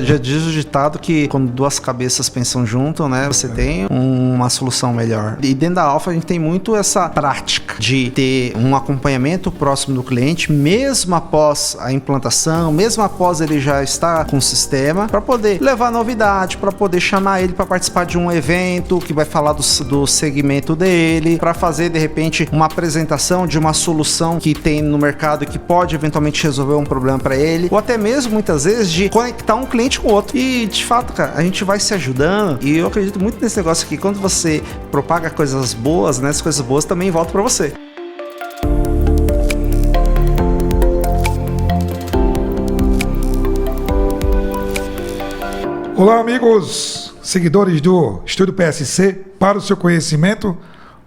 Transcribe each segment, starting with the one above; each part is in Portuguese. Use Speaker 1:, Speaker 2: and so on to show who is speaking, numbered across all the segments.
Speaker 1: já diz o ditado que quando duas cabeças pensam junto, né, você tem uma solução melhor. E dentro da Alfa a gente tem muito essa prática de ter um acompanhamento próximo do cliente, mesmo após a implantação, mesmo após ele já estar com o sistema, para poder levar novidade, para poder chamar ele para participar de um evento que vai falar do segmento dele, para fazer de repente uma apresentação de uma solução que tem no mercado que pode eventualmente resolver um problema para ele, ou até mesmo muitas vezes de conectar um cliente com outro. E de fato, cara, a gente vai se ajudando, e eu acredito muito nesse negócio aqui, quando você propaga coisas boas, né, as coisas boas também voltam para você.
Speaker 2: Olá, amigos, seguidores do Estúdio PSC. Para o seu conhecimento,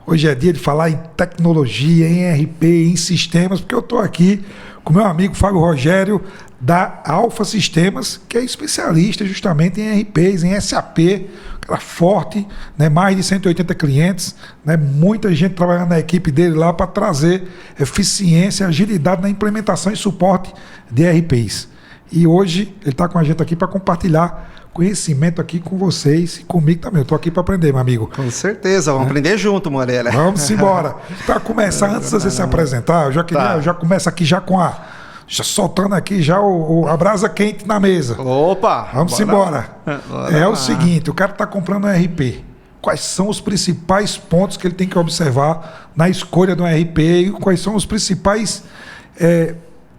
Speaker 2: hoje é dia de falar em tecnologia, em RP, em sistemas, porque eu estou aqui com meu amigo Fábio Rogério, da Alfa Sistemas, que é especialista justamente em RPs, em SAP, cara forte, né? Mais de 180 clientes, né? Muita gente trabalhando na equipe dele lá para trazer eficiência, agilidade na implementação e suporte de RPs. E hoje ele está com a gente aqui para compartilhar conhecimento aqui com vocês e comigo também. Eu estou aqui para aprender, meu amigo.
Speaker 1: Com certeza, vamos aprender junto, Moreira.
Speaker 2: Vamos embora. Para começar, antes de você se apresentar, eu já começo aqui já com já soltando aqui já a brasa quente na mesa.
Speaker 1: Opa!
Speaker 2: Vamos embora. É o seguinte, o cara está comprando um RP. Quais são os principais pontos que ele tem que observar na escolha do RP e quais são os principais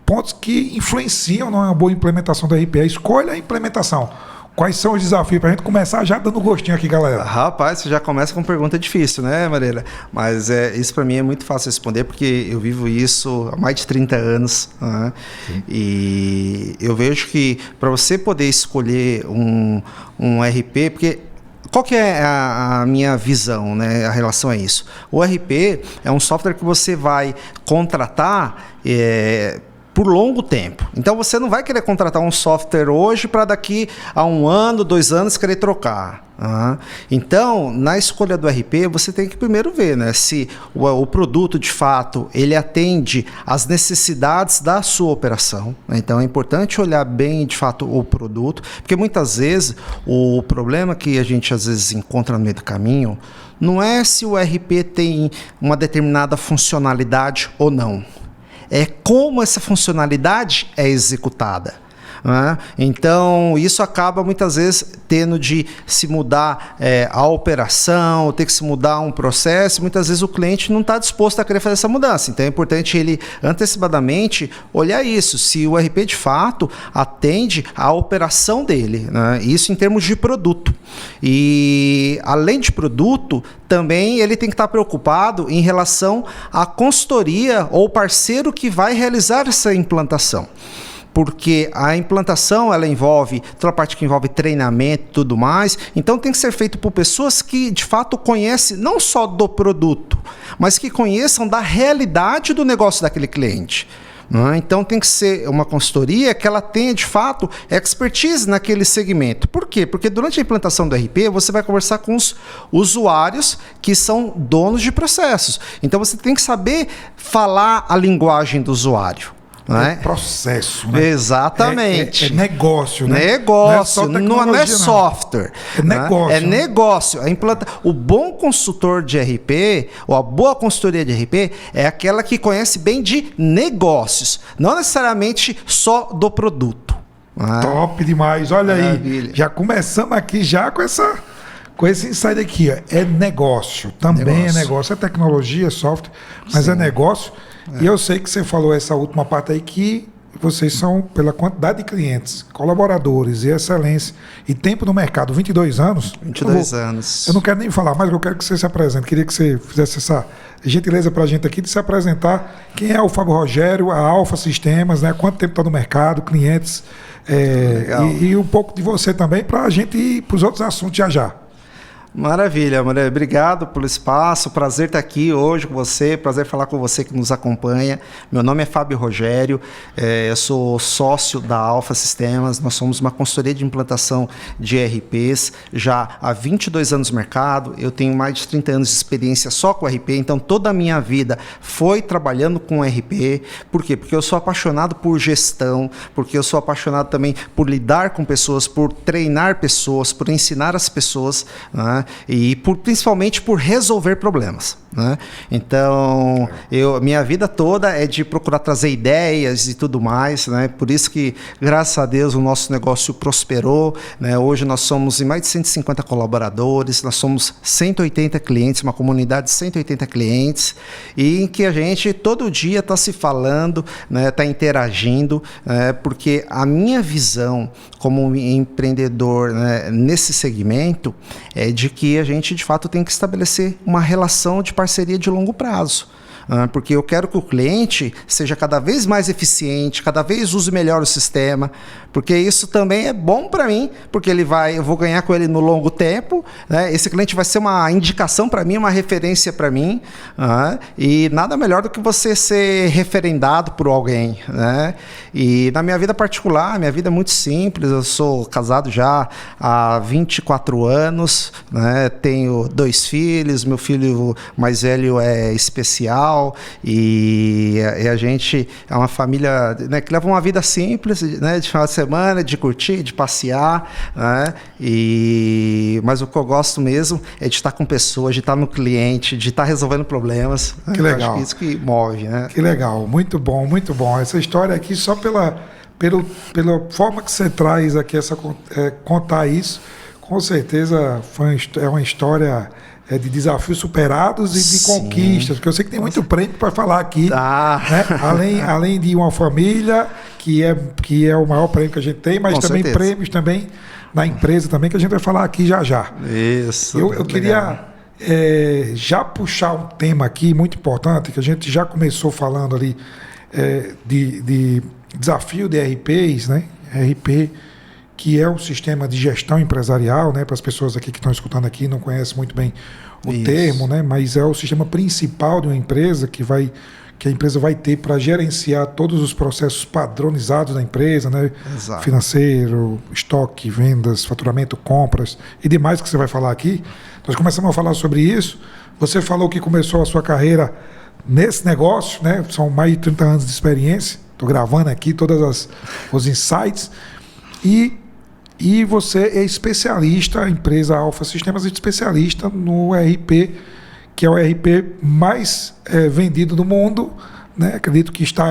Speaker 2: pontos que influenciam numa boa implementação do RP? A escolha e a implementação. Quais são os desafios? Para a gente começar já dando gostinho aqui, galera.
Speaker 1: Rapaz, você já começa com pergunta difícil, né, Moreira? Mas isso para mim é muito fácil responder, porque eu vivo isso há mais de 30 anos. Né? E eu vejo que para você poder escolher um RP, porque qual que é a minha visão, né, a relação a isso? O RP é um software que você vai contratar por longo tempo. Então você não vai querer contratar um software hoje para daqui a 1 ano, 2 anos querer trocar. Então, na escolha do RP, você tem que primeiro ver, né, se o produto de fato ele atende às necessidades da sua operação. Então é importante olhar bem de fato o produto, porque muitas vezes o problema que a gente às vezes encontra no meio do caminho não é se o RP tem uma determinada funcionalidade ou não. É como essa funcionalidade é executada. Né? Então, isso acaba muitas vezes tendo de se mudar a operação, ter que se mudar um processo. Muitas vezes o cliente não está disposto a querer fazer essa mudança. Então, é importante ele antecipadamente olhar isso, se o RP de fato atende à operação dele. Né? Isso em termos de produto. E, além de produto, também ele tem que estar preocupado em relação à consultoria ou parceiro que vai realizar essa implantação. Porque a implantação ela envolve toda a parte que envolve treinamento e tudo mais, então tem que ser feito por pessoas que de fato conhecem não só do produto, mas que conheçam da realidade do negócio daquele cliente. Então tem que ser uma consultoria que ela tenha de fato expertise naquele segmento. Por quê? Porque durante a implantação do RP você vai conversar com os usuários que são donos de processos. Então você tem que saber falar a linguagem do usuário.
Speaker 2: É processo, né?
Speaker 1: Exatamente.
Speaker 2: É negócio, né?
Speaker 1: Negócio, não é software.
Speaker 2: É negócio.
Speaker 1: É negócio. O bom consultor de RP, ou a boa consultoria de RP, é aquela que conhece bem de negócios, não necessariamente só do produto.
Speaker 2: Top demais. Olha
Speaker 1: Maravilha.
Speaker 2: Aí, já começamos aqui já com esse insight aqui. Ó. É negócio, também é negócio. É tecnologia, é software, mas é negócio. E eu sei que você falou essa última parte aí que vocês são, pela quantidade de clientes, colaboradores e excelência e tempo no mercado, 22 anos.
Speaker 1: 22 anos.
Speaker 2: Eu não quero nem falar mais, eu quero que você se apresente. Queria que você fizesse essa gentileza para a gente aqui de se apresentar. Quem é o Fábio Rogério, a Alfa Sistemas, né? Quanto tempo está no mercado, clientes, e um pouco de você também, para a gente ir para os outros assuntos já.
Speaker 1: Maravilha, Maria. Obrigado pelo espaço. Prazer estar aqui hoje com você. Prazer falar com você que nos acompanha. Meu nome é Fábio Rogério. Eu sou sócio da Alfa Sistemas. Nós somos uma consultoria de implantação de ERPs já há 22 anos no mercado. Eu tenho mais de 30 anos de experiência só com ERP. Então, toda a minha vida foi trabalhando com ERP. Por quê? Porque eu sou apaixonado por gestão, porque eu sou apaixonado também por lidar com pessoas, por treinar pessoas, por ensinar as pessoas, né? E principalmente por resolver problemas, né? Então, minha vida toda é de procurar trazer ideias e tudo mais, né? Por isso que, graças a Deus, o nosso negócio prosperou, né? Hoje nós somos em mais de 150 colaboradores, nós somos 180 clientes, uma comunidade de 180 clientes, e em que a gente todo dia está se falando, né? Está interagindo, porque a minha visão como empreendedor, né, nesse segmento é de que a gente, de fato, tem que estabelecer uma relação de parceria de longo prazo. Porque eu quero que o cliente seja cada vez mais eficiente, cada vez use melhor o sistema, porque isso também é bom para mim, porque eu vou ganhar com ele no longo tempo, né? Esse cliente vai ser uma indicação para mim, uma referência para mim, e nada melhor do que você ser referendado por alguém, né? E na minha vida particular, minha vida é muito simples, eu sou casado já há 24 anos, né? Tenho 2 filhos, meu filho mais velho é especial, e a gente é uma família, né, que leva uma vida simples, né, de final de semana, de curtir, de passear, né, mas o que eu gosto mesmo é de estar com pessoas, de estar no cliente, de estar resolvendo problemas.
Speaker 2: Que legal.
Speaker 1: Acho que isso que move, né?
Speaker 2: Que legal, muito bom, muito bom. Essa história aqui, só pela forma que você traz aqui, contar isso, com certeza é uma história de desafios superados e de conquistas, porque eu sei que tem muito prêmio para falar aqui, né? além de uma família, que é o maior prêmio que a gente tem, mas com também certeza. Prêmios também na empresa também, que a gente vai falar aqui já já.
Speaker 1: Isso.
Speaker 2: Eu queria já puxar um tema aqui muito importante, que a gente já começou falando ali de desafio de RPs, né? RP, que é um sistema de gestão empresarial, né? Para as pessoas aqui que estão escutando aqui, não conhecem muito bem o termo, né? Mas é o sistema principal de uma empresa que a empresa vai ter para gerenciar todos os processos padronizados da empresa, né? Exato. Financeiro, estoque, vendas, faturamento, compras e demais que você vai falar aqui. Nós começamos a falar sobre isso. Você falou que começou a sua carreira nesse negócio, né? São mais de 30 anos de experiência. Estou gravando aqui todos os insights. E você é especialista, a empresa Alfa Sistemas é especialista no ERP, que é o ERP mais vendido do mundo, né? Acredito que está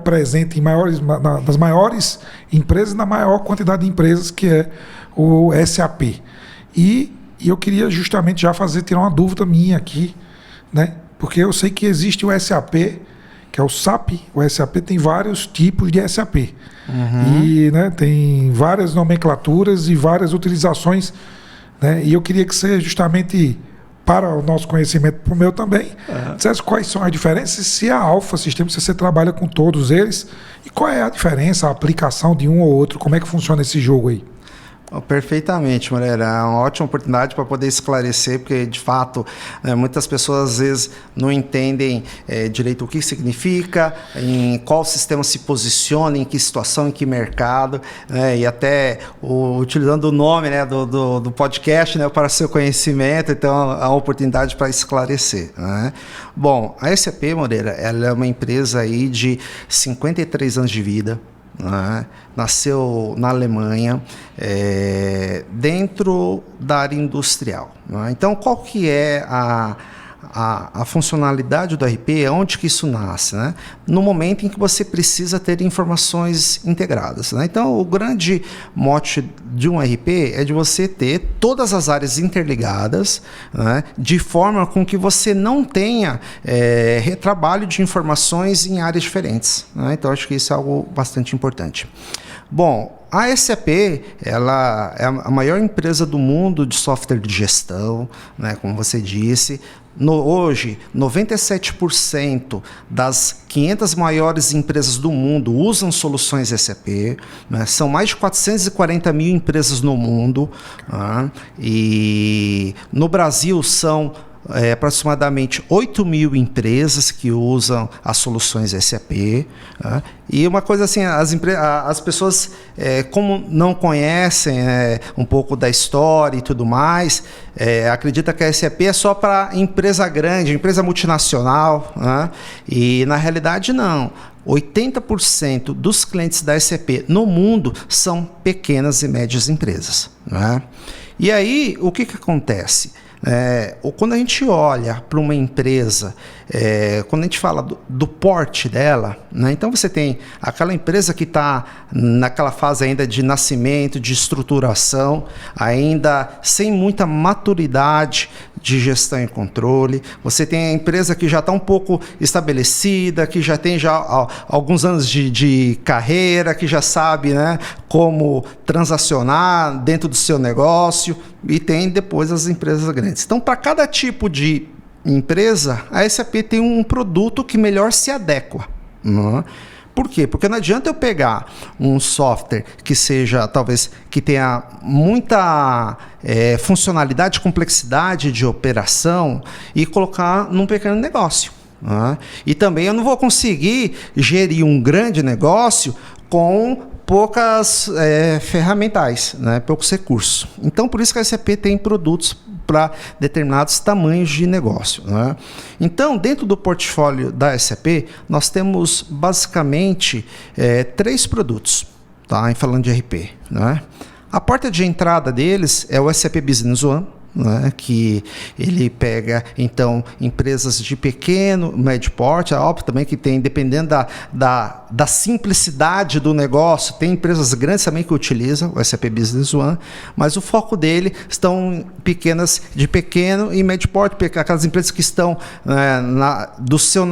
Speaker 2: presente nas maiores empresas, na maior quantidade de empresas, que é o SAP. E eu queria justamente já tirar uma dúvida minha aqui, né? Porque eu sei que existe o SAP, que é o SAP. O SAP tem vários tipos de SAP. Uhum. E, né, tem várias nomenclaturas e várias utilizações, né? E eu queria que você, justamente para o nosso conhecimento, para o meu também, dissesse quais são as diferenças, se a Alfa Systems, se você trabalha com todos eles, e qual é a diferença, a aplicação de um ou outro, como é que funciona esse jogo aí?
Speaker 1: Perfeitamente, Moreira. É uma ótima oportunidade para poder esclarecer, porque, de fato, muitas pessoas, às vezes, não entendem direito o que significa, em qual sistema se posiciona, em que situação, em que mercado, né? E até utilizando o nome, né, do podcast, né, para seu conhecimento, então é uma oportunidade para esclarecer, né? Bom, a SAP, Moreira, ela é uma empresa aí de 53 anos de vida, né? Nasceu na Alemanha, dentro da área industrial, né? Então, qual que é a funcionalidade do RP? Onde que isso nasce, né? No momento em que você precisa ter informações integradas, né? Então, o grande mote de um RP é de você ter todas as áreas interligadas, né? De forma com que você não tenha retrabalho de informações em áreas diferentes, né? Então, acho que isso é algo bastante importante. Bom, a SAP, ela é a maior empresa do mundo de software de gestão, né, como você disse, Hoje, 97% das 500 maiores empresas do mundo usam soluções SAP, né? São mais de 440 mil empresas no mundo, né? E no Brasil são aproximadamente 8 mil empresas que usam as soluções SAP. Né? E uma coisa assim, as pessoas, como não conhecem um pouco da história e tudo mais, acredita que a SAP é só para empresa grande, empresa multinacional, né? E na realidade não. 80% dos clientes da SAP no mundo são pequenas e médias empresas. Né? E aí, o que acontece? Quando a gente olha para uma empresa, quando a gente fala do porte dela, né? Então você tem aquela empresa que está naquela fase ainda de nascimento, de estruturação, ainda sem muita maturidade de gestão e controle. Você tem a empresa que já está um pouco estabelecida, que já tem alguns anos de carreira, que já sabe, né, como transacionar dentro do seu negócio, e tem depois as empresas grandes. Então, para cada tipo de empresa, a SAP tem um produto que melhor se adequa. Né? Por quê? Porque não adianta eu pegar um software que seja, talvez, que tenha muita funcionalidade, complexidade de operação e colocar num pequeno negócio. Né? E também eu não vou conseguir gerir um grande negócio com poucas ferramentais, né? Poucos recursos. Então, por isso que a SAP tem produtos para determinados tamanhos de negócio. Né? Então, dentro do portfólio da SAP, nós temos basicamente 3 produtos, tá? Falando de RP. Né? A porta de entrada deles é o SAP Business One, né, que ele pega, então, empresas de pequeno, médio porte, é óbvio também que tem, dependendo da simplicidade do negócio, tem empresas grandes também que utilizam o SAP Business One, mas o foco dele estão pequenas, de pequeno e médio porte, aquelas empresas que estão do seu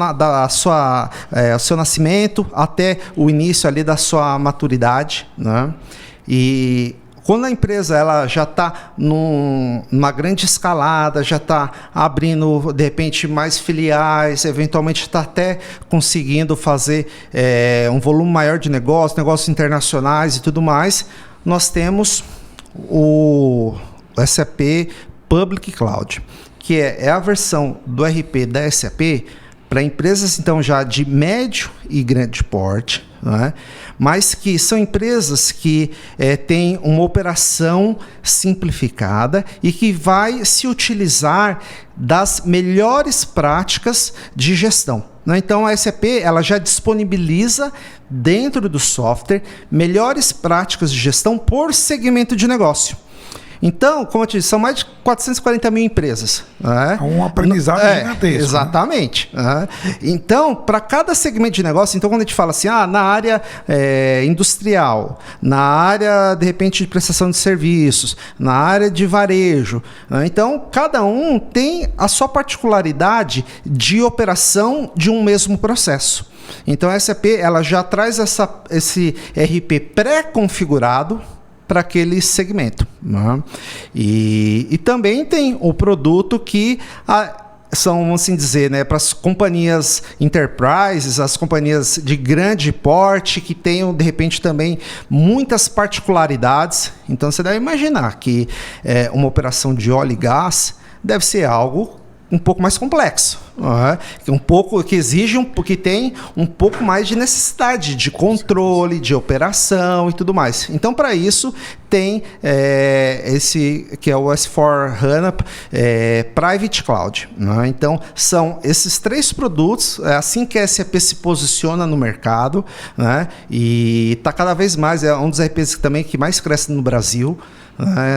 Speaker 1: nascimento até o início ali da sua maturidade, né? E quando a empresa ela já está numa grande escalada, já está abrindo, de repente, mais filiais, eventualmente está até conseguindo fazer um volume maior de negócios internacionais e tudo mais, nós temos o SAP Public Cloud, que é a versão do RP da SAP para empresas, então, já de médio e grande porte, né? Mas que são empresas que têm uma operação simplificada e que vai se utilizar das melhores práticas de gestão. Né? Então, a SAP ela já disponibiliza dentro do software melhores práticas de gestão por segmento de negócio. Então, como eu te disse, são mais de 440 mil empresas. Né?
Speaker 2: É um aprendizado gigantesco.
Speaker 1: Exatamente. Né? Então, para cada segmento de negócio, então quando a gente fala assim, na área industrial, na área, de repente, de prestação de serviços, na área de varejo, né? Então, cada um tem a sua particularidade de operação de um mesmo processo. Então, a SAP ela já traz esse RP pré-configurado para aquele segmento. Né? E também tem o produto que são, vamos assim dizer, né, para as companhias enterprises, as companhias de grande porte, que tenham, de repente, também muitas particularidades. Então, você deve imaginar que uma operação de óleo e gás deve ser algo um pouco mais complexo, que exige que tem um pouco mais de necessidade de controle, de operação e tudo mais. Então, para isso, tem esse que é o S/4HANA Private Cloud. Né? Então, são esses 3 produtos, é assim que a SAP se posiciona no mercado, né? E está cada vez mais, é um dos RPs também que mais cresce no Brasil.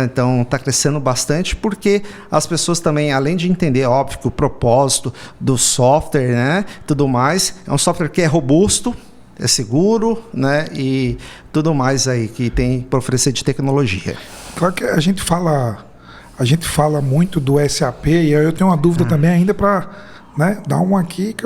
Speaker 1: Então está crescendo bastante porque as pessoas também, além de entender, óbvio, que o propósito do software, né, tudo mais, é um software que é robusto, é seguro, né, e tudo mais aí que tem para oferecer de tecnologia.
Speaker 2: Claro que a gente fala fala muito do SAP e eu tenho uma dúvida também ainda para, né, dar uma aqui que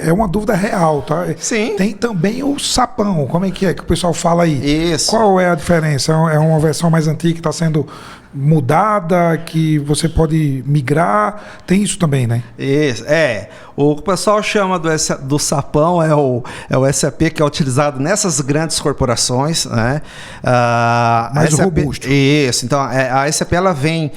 Speaker 2: é uma dúvida real, tá?
Speaker 1: Sim.
Speaker 2: Tem também o SAPão, como é que o pessoal fala aí?
Speaker 1: Isso.
Speaker 2: Qual é a diferença? É uma versão mais antiga que está sendo mudada, que você pode migrar. Tem isso também, né?
Speaker 1: Isso, o pessoal chama do SAPão, é o SAP que é utilizado nessas grandes corporações, né?
Speaker 2: Mais
Speaker 1: SAP,
Speaker 2: robusto.
Speaker 1: Isso, então a SAP ela vem,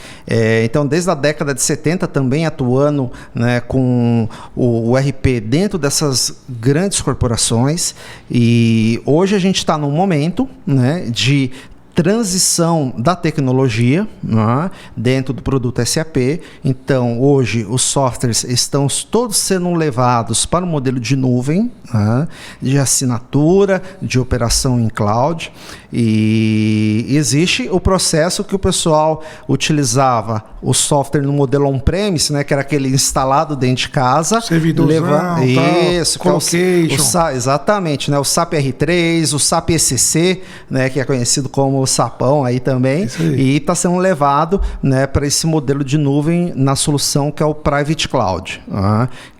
Speaker 1: então desde a década de 70 também atuando, né, com o RP dentro dessas grandes corporações, e hoje a gente está num momento, né, de transição da tecnologia, né, dentro do produto SAP. Então, hoje, os softwares estão todos sendo levados para o modelo de nuvem, né, de assinatura, de operação em cloud. E existe o processo que o pessoal utilizava o software no modelo on-premise, né, que era aquele instalado dentro de casa.
Speaker 2: Servidorzão,
Speaker 1: isso,
Speaker 2: colocation.
Speaker 1: Exatamente, né, o SAP R3, o SAP ECC, né, que é conhecido como o SAPão aí também, e está sendo levado, né, para esse modelo de nuvem na solução que é o Private Cloud,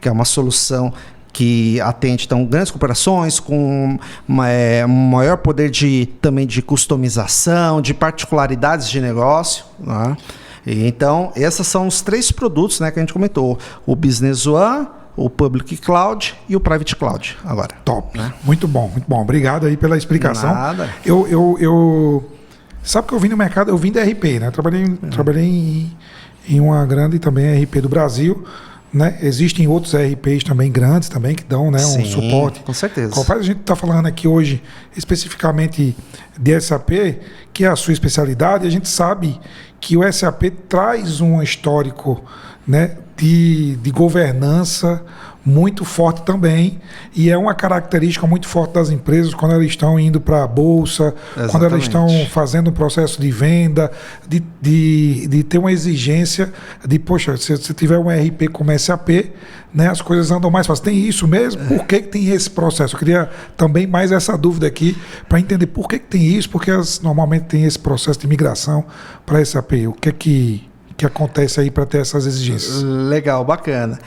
Speaker 1: que é uma solução que atende então grandes corporações com maior poder também de customização, de particularidades de negócio, né? E então, esses são os 3 produtos, né, que a gente comentou: o Business One, o Public Cloud e o Private Cloud. Agora.
Speaker 2: Top. Né? Muito bom, muito bom. Obrigado aí pela explicação.
Speaker 1: Nada.
Speaker 2: Sabe que eu vim no mercado, eu vim da RP, né? Trabalhei em uma grande também RP do Brasil, né? Existem outros RPs também grandes também que dão, né, um suporte.
Speaker 1: Com certeza.
Speaker 2: A gente está falando aqui hoje especificamente de SAP, que é a sua especialidade. A gente sabe que o SAP traz um histórico, né, de governança muito forte também, e é uma característica muito forte das empresas quando elas estão indo para a bolsa. Exatamente. Quando elas estão fazendo um processo de venda, de ter uma exigência de, poxa, se você tiver um RP como SAP, né, as coisas andam mais fácil. Tem isso mesmo? Por que tem esse processo? Eu queria também mais essa dúvida aqui, para entender por que tem isso, porque normalmente tem esse processo de migração para SAP. O que acontece aí para ter essas exigências?
Speaker 1: Legal, bacana.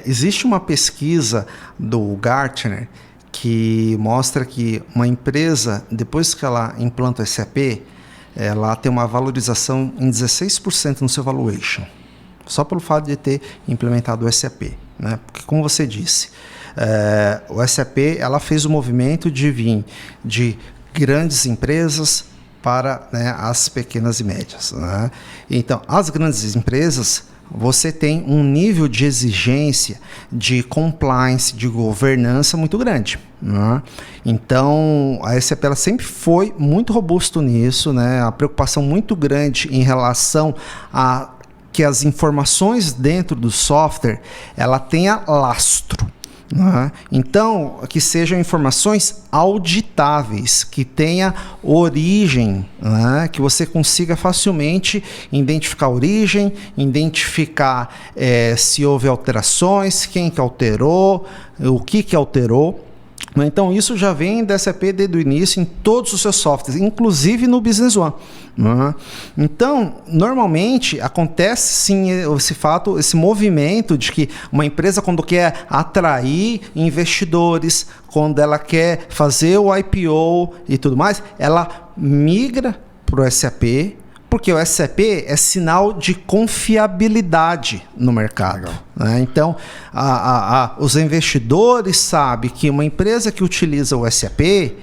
Speaker 1: Existe uma pesquisa do Gartner que mostra que uma empresa, depois que ela implanta o SAP, ela tem uma valorização em 16% no seu valuation, só pelo fato de ter implementado o SAP, né? Porque, como você disse, o SAP ela fez o movimento de vir de grandes empresas para, né, as pequenas e médias, né? Então, as grandes empresas, você tem um nível de exigência, de compliance, de governança muito grande, né? Então, a SAP ela sempre foi muito robusto nisso, né? A preocupação muito grande em relação a que as informações dentro do software ela tenha lastro. Então, que sejam informações auditáveis, que tenha origem, né? Que você consiga facilmente identificar a origem, identificar se houve alterações, quem que alterou, o que alterou. Então, isso já vem da SAP desde o início em todos os seus softwares, inclusive no Business One. Então, normalmente, acontece sim esse movimento de que uma empresa, quando quer atrair investidores, quando ela quer fazer o IPO e tudo mais, ela migra para o SAP, porque o SAP é sinal de confiabilidade no mercado, né? Então, os investidores sabem que uma empresa que utiliza o SAP,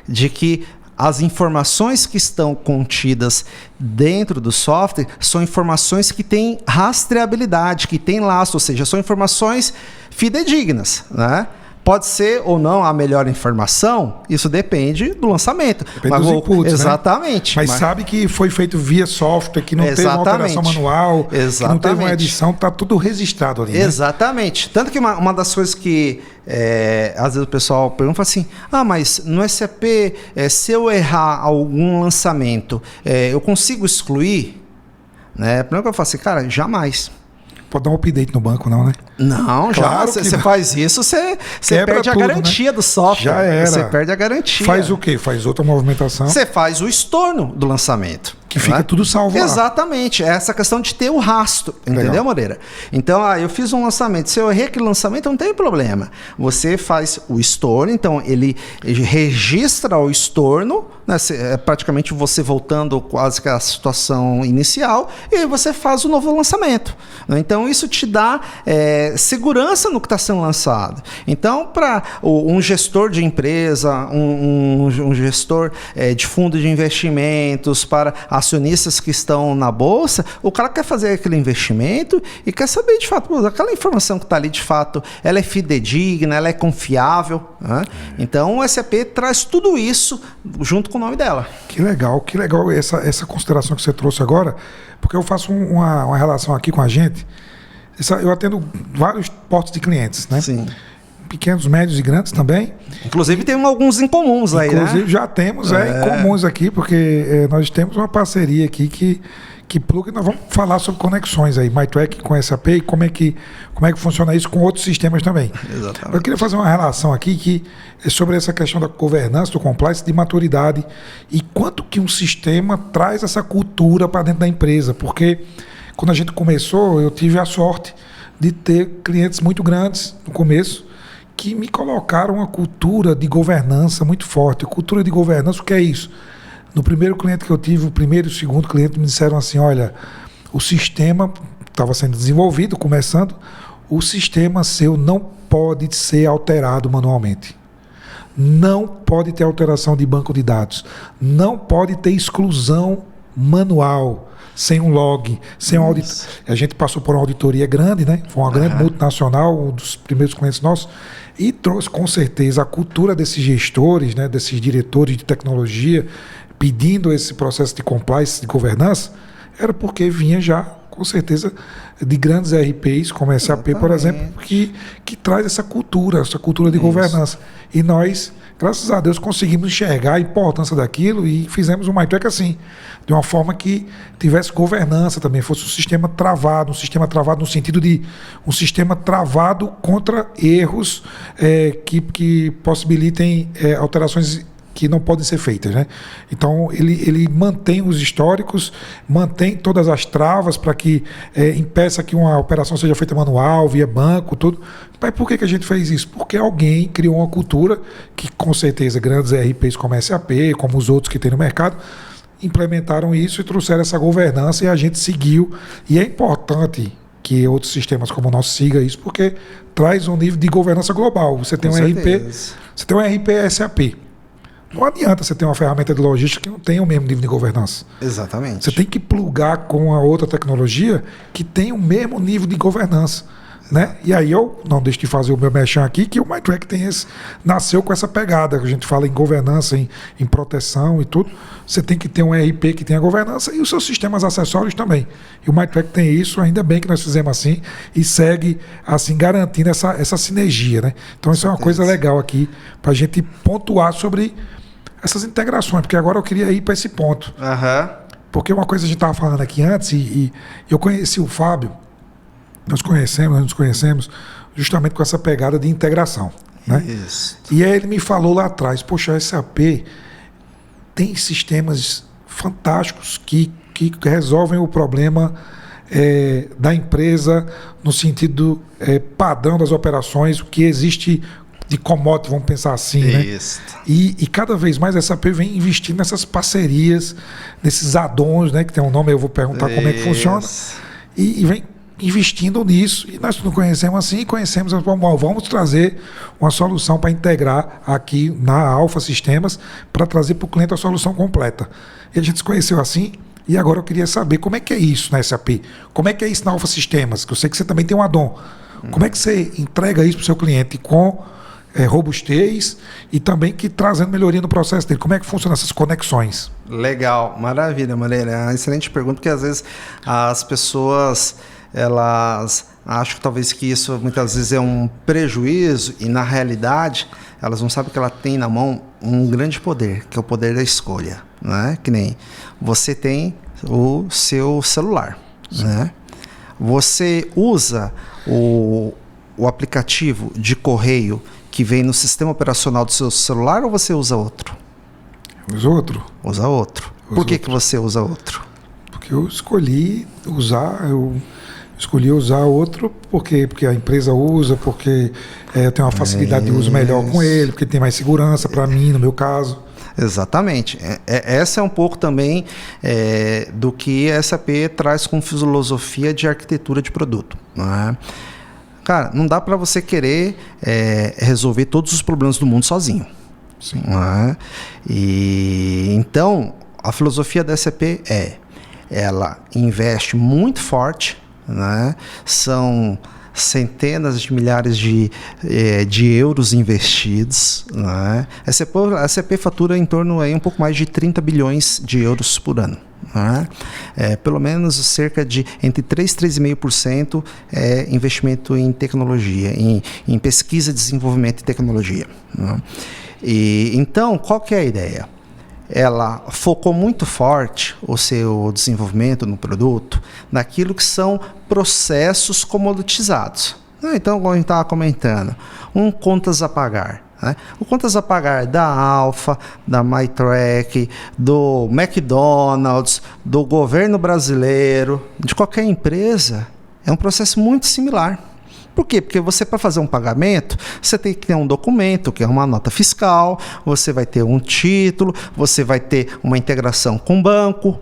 Speaker 1: de que as informações que estão contidas dentro do software são informações que têm rastreabilidade, que têm lastro, ou seja, são informações fidedignas, né? Pode ser ou não a melhor informação, isso depende do lançamento.
Speaker 2: Depende dos inputs,
Speaker 1: exatamente.
Speaker 2: Né? Mas sabe que foi feito via software, que não teve uma alteração manual, que não teve uma edição, está tudo registrado ali. Né?
Speaker 1: Exatamente. Tanto que uma das coisas que às vezes o pessoal pergunta assim, mas no SAP, se eu errar algum lançamento, eu consigo excluir? Né? Primeiro que eu falo assim, cara, jamais.
Speaker 2: Pode dar um update no banco, não, né?
Speaker 1: Não, claro, já. Você faz isso, você perde a garantia, né, do software.
Speaker 2: Já era.
Speaker 1: Você perde a garantia.
Speaker 2: Faz o quê? Faz outra movimentação?
Speaker 1: Você faz o estorno do lançamento.
Speaker 2: Que fica tudo salvo lá.
Speaker 1: Exatamente, essa questão de ter o rastro, entendeu, Moreira? Então, eu fiz um lançamento, se eu errei aquele lançamento, não tem problema. Você faz o estorno, então ele registra o estorno, né, é praticamente você voltando quase que à situação inicial, e aí você faz o novo lançamento. Né? Então, isso te dá segurança no que está sendo lançado. Então, para um gestor de empresa, um gestor de fundo de investimentos, para acionistas que estão na bolsa, o cara quer fazer aquele investimento e quer saber de fato, aquela informação que está ali de fato, ela é fidedigna, ela é confiável, né? Então o SAP traz tudo isso junto com o nome dela.
Speaker 2: Que legal essa consideração que você trouxe agora, porque eu faço uma relação aqui com a gente, eu atendo vários portos de clientes, né?
Speaker 1: Sim.
Speaker 2: Pequenos, médios e grandes também.
Speaker 1: Inclusive tem alguns incomuns aí, né?
Speaker 2: Inclusive já temos incomuns aqui, porque nós temos uma parceria aqui que pluga, e nós vamos falar sobre conexões aí, MyTrack com SAP e como é que funciona isso com outros sistemas também.
Speaker 1: Exatamente.
Speaker 2: Eu queria fazer uma relação aqui que é sobre essa questão da governança, do compliance, de maturidade e quanto que um sistema traz essa cultura para dentro da empresa, porque quando a gente começou, eu tive a sorte de ter clientes muito grandes no começo, que me colocaram uma cultura de governança muito forte. Cultura de governança, o que é isso? No primeiro cliente que eu tive, o primeiro e o segundo cliente me disseram assim, olha, o sistema estava sendo desenvolvido, começando, o sistema seu não pode ser alterado manualmente. Não pode ter alteração de banco de dados. Não pode ter exclusão manual, sem um log, sem um audit. A gente passou por uma auditoria grande, né? Foi uma grande multinacional, um dos primeiros clientes nossos, e trouxe com certeza a cultura desses gestores, né? Desses diretores de tecnologia, pedindo esse processo de compliance, de governança, era porque vinha já, com certeza, de grandes RPs, como a SAP, por exemplo, que traz essa cultura de governança. E nós, graças a Deus, conseguimos enxergar a importância daquilo e fizemos o MyTrack assim, de uma forma que tivesse governança também, fosse um sistema travado no sentido de um sistema travado contra erros que possibilitem alterações que não podem ser feitas, né? Então ele mantém os históricos, mantém todas as travas para que impeça que uma operação seja feita manual, via banco, tudo. Mas por que a gente fez isso? Porque alguém criou uma cultura que, com certeza, grandes RPs como a SAP, como os outros que tem no mercado, implementaram isso e trouxeram essa governança e a gente seguiu. E é importante que outros sistemas como o nosso siga isso, porque traz um nível de governança global. Você tem um RP SAP. Não adianta você ter uma ferramenta de logística que não tenha o mesmo nível de governança.
Speaker 1: Exatamente.
Speaker 2: Você tem que plugar com a outra tecnologia que tem o mesmo nível de governança. Né? E aí eu não deixo de fazer o meu merchan aqui, que o MyTrack nasceu com essa pegada, que a gente fala em governança, em proteção e tudo. Você tem que ter um RP que tenha governança e os seus sistemas acessórios também. E o MyTrack tem isso, ainda bem que nós fizemos assim e segue assim garantindo essa sinergia. Né? Então isso é uma coisa legal aqui para a gente pontuar sobre essas integrações, porque agora eu queria ir para esse ponto. Porque uma coisa que a gente estava falando aqui antes, e eu conheci o Fábio, nós nos conhecemos justamente com essa pegada de integração. Né?
Speaker 1: Isso.
Speaker 2: E aí ele me falou lá atrás, poxa, a SAP tem sistemas fantásticos que resolvem o problema da empresa no sentido padrão das operações, o que existe de commodity, vamos pensar assim, né? E cada vez mais a SAP vem investindo nessas parcerias, nesses add-ons, né? Que tem um nome, eu vou perguntar como é que funciona. E vem investindo nisso. E nós não conhecemos assim, conhecemos, vamos trazer uma solução para integrar aqui na Alfa Sistemas, para trazer para o cliente a solução completa. E a gente se conheceu assim, e agora eu queria saber como é que é isso na SAP, como é que é isso na Alfa Sistemas, que eu sei que você também tem um add-on. Como é que você entrega isso para o seu cliente com robustez e também que trazendo melhoria no processo dele? Como é que funcionam essas conexões?
Speaker 1: Legal, maravilha, Moreira. É uma excelente pergunta, porque às vezes as pessoas elas acham que talvez que isso muitas vezes é um prejuízo e na realidade elas não sabem que ela tem na mão um grande poder, que é o poder da escolha, né? Que nem você tem o seu celular, né? Você usa o aplicativo de correio que vem no sistema operacional do seu celular ou você usa outro?
Speaker 2: Usa outro.
Speaker 1: Usa outro. Por que você usa outro?
Speaker 2: Porque eu escolhi usar outro porque a empresa usa, porque eu tenho uma facilidade de uso melhor com ele, porque tem mais segurança para mim, no meu caso.
Speaker 1: Exatamente. Essa é um pouco também do que a SAP traz com filosofia de arquitetura de produto. Né? Cara, não dá para você querer resolver todos os problemas do mundo sozinho.
Speaker 2: Sim.
Speaker 1: Né? E então, a filosofia da SAP ela investe muito forte, né? São centenas de milhares de euros investidos, né? A SAP fatura em torno aí um pouco mais de 30 bilhões de euros por ano. Né? Pelo menos cerca de entre 3% e 3,5% é investimento em tecnologia, em pesquisa, desenvolvimento e tecnologia. Né? E, então, qual que é a ideia? Ela focou muito forte o seu desenvolvimento no produto naquilo que são processos comoditizados. Então, como a gente estava comentando, contas a pagar. Né? O contas a pagar da Alfa, da MyTrack, do McDonald's, do governo brasileiro, de qualquer empresa, é um processo muito similar. Por quê? Porque você, para fazer um pagamento, você tem que ter um documento, que é uma nota fiscal, você vai ter um título, você vai ter uma integração com o banco,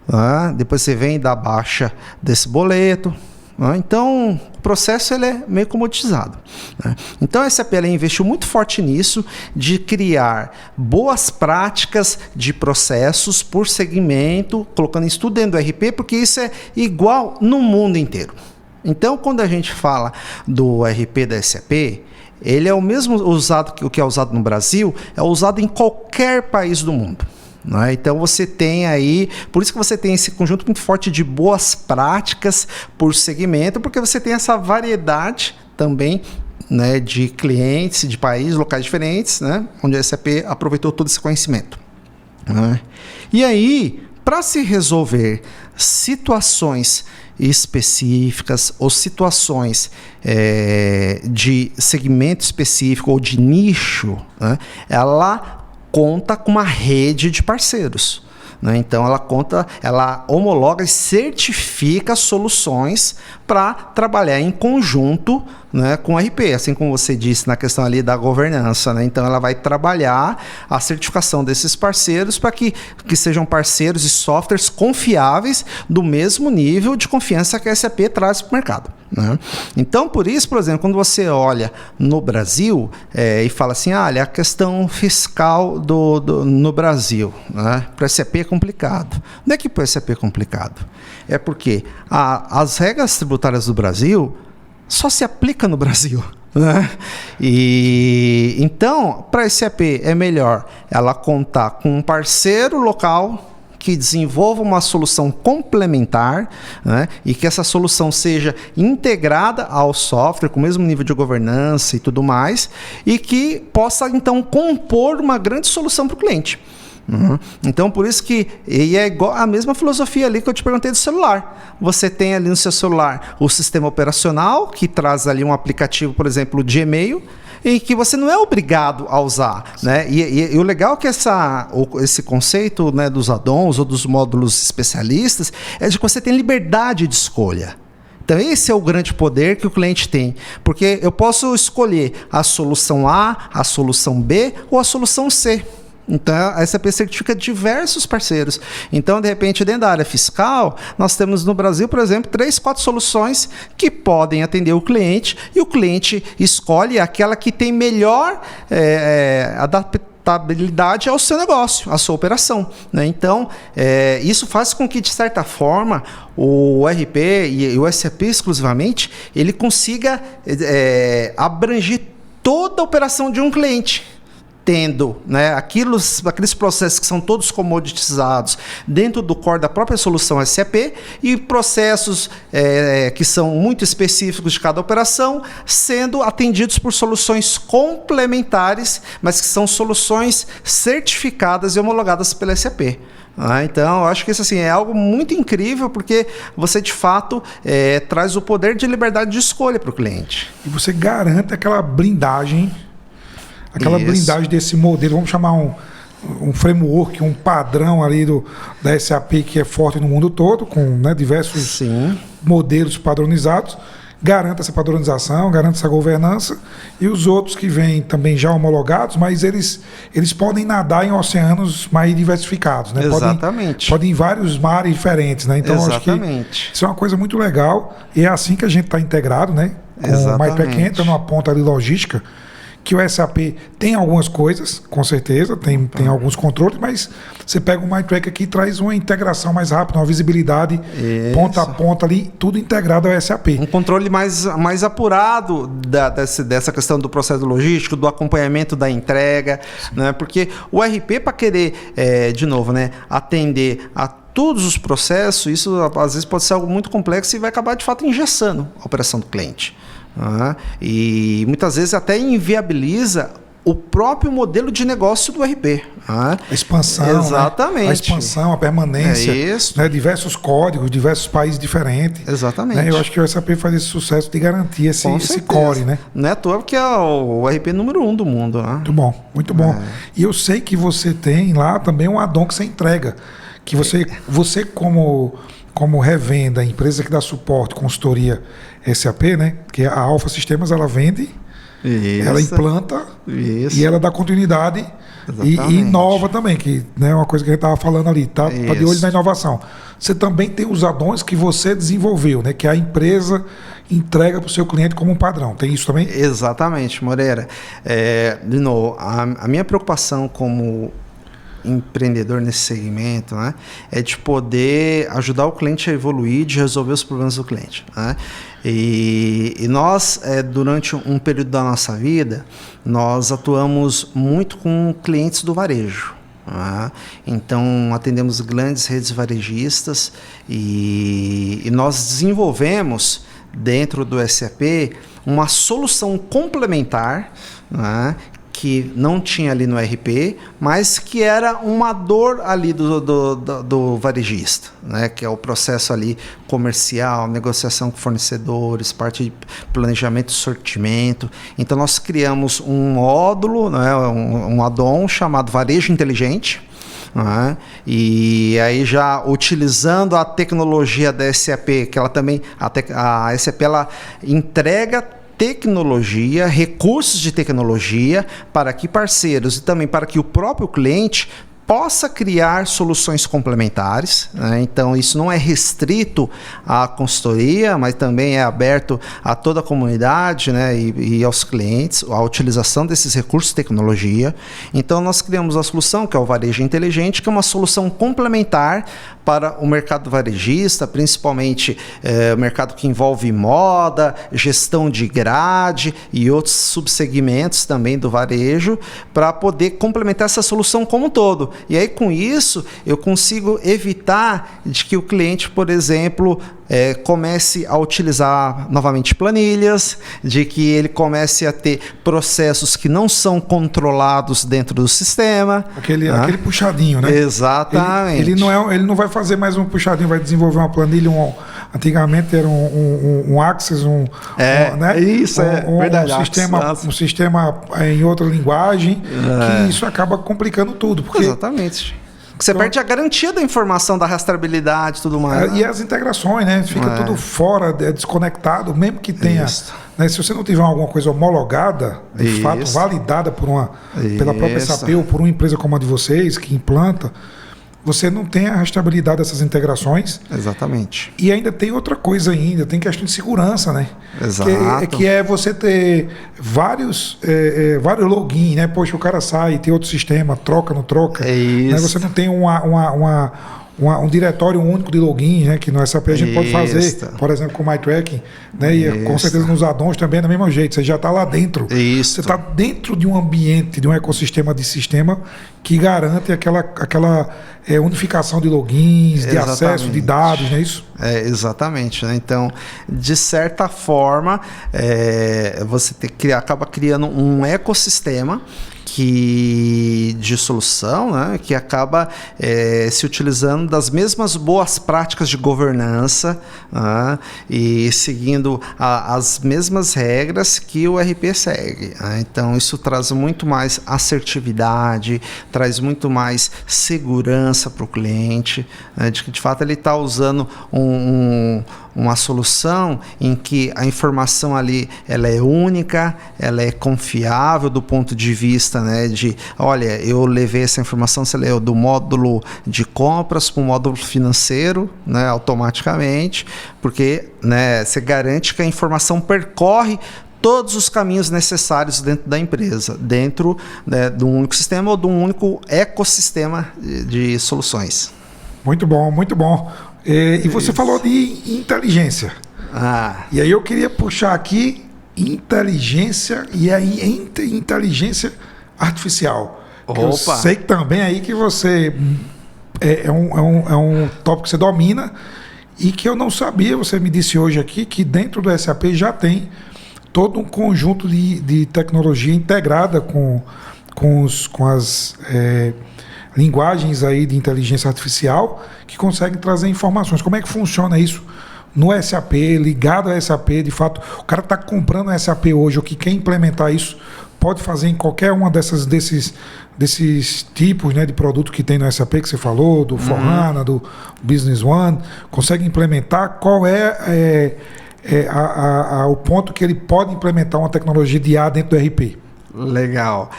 Speaker 1: né? Depois você vem dar baixa desse boleto. Né? Então, o processo ele é meio comoditizado. Né? Então, a SAP investiu muito forte nisso, de criar boas práticas de processos por segmento, colocando isso tudo dentro do RP, porque isso é igual no mundo inteiro. Então, quando a gente fala do RP da SAP, ele é o mesmo usado que o que é usado no Brasil, é usado em qualquer país do mundo. Né? Então, você tem aí, por isso que você tem esse conjunto muito forte de boas práticas por segmento, porque você tem essa variedade também, né, de clientes, de países, locais diferentes, né, onde a SAP aproveitou todo esse conhecimento. Né? E aí, para se resolver situações específicas ou situações de segmento específico ou de nicho, né, ela conta com uma rede de parceiros. Né? Então, ela homologa e certifica soluções para trabalhar em conjunto, né, com o RP, assim como você disse na questão ali da governança. Né? Então, ela vai trabalhar a certificação desses parceiros para que sejam parceiros e softwares confiáveis do mesmo nível de confiança que a SAP traz para o mercado. Né? Então, por isso, por exemplo, quando você olha no Brasil e fala assim, olha, a questão fiscal no Brasil, né, para a SAP é complicado. Não é que para a SAP é complicado, é porque as regras tributárias do Brasil só se aplica no Brasil. Né? E então, para a SAP é melhor ela contar com um parceiro local que desenvolva uma solução complementar, né, e que essa solução seja integrada ao software, com o mesmo nível de governança e tudo mais, e que possa, então, compor uma grande solução para o cliente. Uhum. Então, por isso que é igual a mesma filosofia ali que eu te perguntei do celular. Você tem ali no seu celular o sistema operacional, que traz ali um aplicativo, por exemplo, de e-mail, em que você não é obrigado a usar. Né? E o legal é que esse conceito, né, dos add-ons ou dos módulos especialistas é de que você tem liberdade de escolha. Então, esse é o grande poder que o cliente tem. Porque eu posso escolher a solução A, a solução B ou a solução C. Então, a SAP certifica diversos parceiros. Então, de repente, dentro da área fiscal, nós temos no Brasil, por exemplo, 3, 4 soluções que podem atender o cliente, e o cliente escolhe aquela que tem melhor adaptabilidade ao seu negócio, à sua operação. Né? Então, isso faz com que, de certa forma, o RP e o SAP exclusivamente, ele consiga abranger toda a operação de um cliente, tendo, né, aqueles processos que são todos comoditizados dentro do core da própria solução SAP, e processos que são muito específicos de cada operação, sendo atendidos por soluções complementares, mas que são soluções certificadas e homologadas pela SAP. Então, eu acho que isso assim, é algo muito incrível, porque você, de fato, traz o poder de liberdade de escolha para o cliente.
Speaker 2: E você garante aquela blindagem... Aquela blindagem desse modelo, vamos chamar um framework, um padrão ali da SAP que é forte no mundo todo, com, né, diversos modelos padronizados, garanta essa padronização, garanta essa governança, e os outros que vêm também já homologados, mas eles podem nadar em oceanos mais diversificados, né?
Speaker 1: Exatamente.
Speaker 2: Podem ir em vários mares diferentes, né? Então, acho que isso é uma coisa muito legal, e é assim que a gente está integrado, né? Com o MyTrack entra numa ponta ali logística, que o SAP tem algumas coisas, com certeza, tem alguns controles, mas você pega o MyTrack aqui e traz uma integração mais rápida, uma visibilidade ponta a ponta ali, tudo integrado ao SAP.
Speaker 1: Um controle mais apurado dessa questão do processo logístico, do acompanhamento da entrega, né? Porque o RP, para querer, de novo, né, atender a todos os processos, isso às vezes pode ser algo muito complexo e vai acabar de fato engessando a operação do cliente. E muitas vezes até inviabiliza o próprio modelo de negócio do RP.
Speaker 2: A expansão,
Speaker 1: exatamente.
Speaker 2: Né? A expansão, a permanência, né? Diversos códigos, diversos países diferentes.
Speaker 1: Exatamente.
Speaker 2: Né? Eu acho que o SAP faz esse sucesso de garantir esse core. Né?
Speaker 1: Não é à toa que é o RP número 1 do mundo. Né?
Speaker 2: Muito bom, muito bom. E eu sei que você tem lá também um add-on que você entrega. Que você como revenda, empresa que dá suporte, consultoria SAP, né? Que a Alfa Sistemas, ela vende, ela implanta e ela dá continuidade e inova também, que é, né, uma coisa que a gente estava falando ali, tá de olho na inovação. Você também tem os add-ons que você desenvolveu, né? Que a empresa entrega para o seu cliente como um padrão. Tem isso também?
Speaker 1: Exatamente, Moreira. De novo, a minha preocupação como empreendedor nesse segmento, né, é de poder ajudar o cliente a evoluir, de resolver os problemas do cliente, né? E nós, durante um período da nossa vida, nós atuamos muito com clientes do varejo. Então, atendemos grandes redes varejistas e nós desenvolvemos dentro do SAP uma solução complementar, né, que não tinha ali no RP, mas que era uma dor ali do varejista, né? Que é o processo ali comercial, negociação com fornecedores, parte de planejamento e sortimento. Então nós criamos um módulo, né? um add-on chamado Varejo Inteligente, né? E aí já utilizando a tecnologia da SAP, que ela também, a SAP ela entrega tecnologia, recursos de tecnologia para que parceiros e também para que o próprio cliente possa criar soluções complementares, né? Então isso não é restrito à consultoria, mas também é aberto a toda a comunidade, né? e aos clientes, a utilização desses recursos de tecnologia. Então nós criamos a solução que é o Varejo Inteligente, que é uma solução complementar para o mercado varejista, principalmente o mercado que envolve moda, gestão de grade e outros subsegmentos também do varejo, para poder complementar essa solução como um todo. E aí, com isso, eu consigo evitar de que o cliente, por exemplo, comece a utilizar novamente planilhas, de que ele comece a ter processos que não são controlados dentro do sistema.
Speaker 2: Aquele puxadinho, né?
Speaker 1: Exatamente.
Speaker 2: Ele não vai fazer mais um puxadinho, vai desenvolver uma planilha, antigamente era um Access, né?
Speaker 1: Isso, verdade.
Speaker 2: Um sistema em outra linguagem, que isso acaba complicando tudo. Porque
Speaker 1: exatamente. Você perde a garantia da informação, da rastreabilidade e tudo mais.
Speaker 2: E as integrações, né? Fica tudo fora, desconectado, mesmo que tenha. Né, se você não tiver alguma coisa homologada, de fato, validada pela própria SAP ou por uma empresa como a de vocês, que implanta, você não tem a rastreabilidade dessas integrações.
Speaker 1: Exatamente.
Speaker 2: E ainda tem outra coisa ainda, tem questão de segurança, né?
Speaker 1: Exato.
Speaker 2: Que é você ter vários logins, né? Poxa, o cara sai, tem outro sistema, troca, não troca.
Speaker 1: É isso.
Speaker 2: Né? Você não tem um diretório único de logins, né? Que no SAP a gente pode fazer, por exemplo, com o MyTrack, né? E com certeza nos add-ons também é do mesmo jeito, você já está lá dentro.
Speaker 1: Isso.
Speaker 2: Você está dentro de um ambiente, de um ecossistema de sistema que garante aquela unificação de logins, de acesso de dados, não é isso?
Speaker 1: Exatamente. Né? Então, de certa forma, você acaba criando um ecossistema de solução, né, que acaba se utilizando das mesmas boas práticas de governança, né, e seguindo as mesmas regras que o RP segue. Né? Então, isso traz muito mais assertividade, traz muito mais segurança para o cliente, né, de que, de fato, ele está usando uma solução em que a informação ali ela é única, ela é confiável do ponto de vista, né, de, olha, eu levei essa informação, você leu do módulo de compras para o módulo financeiro, né, automaticamente, porque, né, você garante que a informação percorre todos os caminhos necessários dentro da empresa, dentro, né, de um único sistema ou de um único ecossistema de soluções.
Speaker 2: Muito bom, muito bom. E você falou de inteligência. E aí eu queria puxar aqui inteligência e aí inteligência artificial. Eu sei que também aí que você é um tópico que você domina e que eu não sabia. Você me disse hoje aqui que dentro do SAP já tem todo um conjunto de tecnologia integrada com as linguagens aí de inteligência artificial que conseguem trazer informações. Como é que funciona isso no SAP, ligado a SAP? De fato, o cara está comprando a SAP hoje, ou que quer implementar isso, pode fazer em qualquer uma desses tipos, né, de produto que tem no SAP, que você falou, do S/4HANA, do Business One, consegue implementar. Qual é o ponto que ele pode implementar uma tecnologia de IA dentro do RP?
Speaker 1: Legal.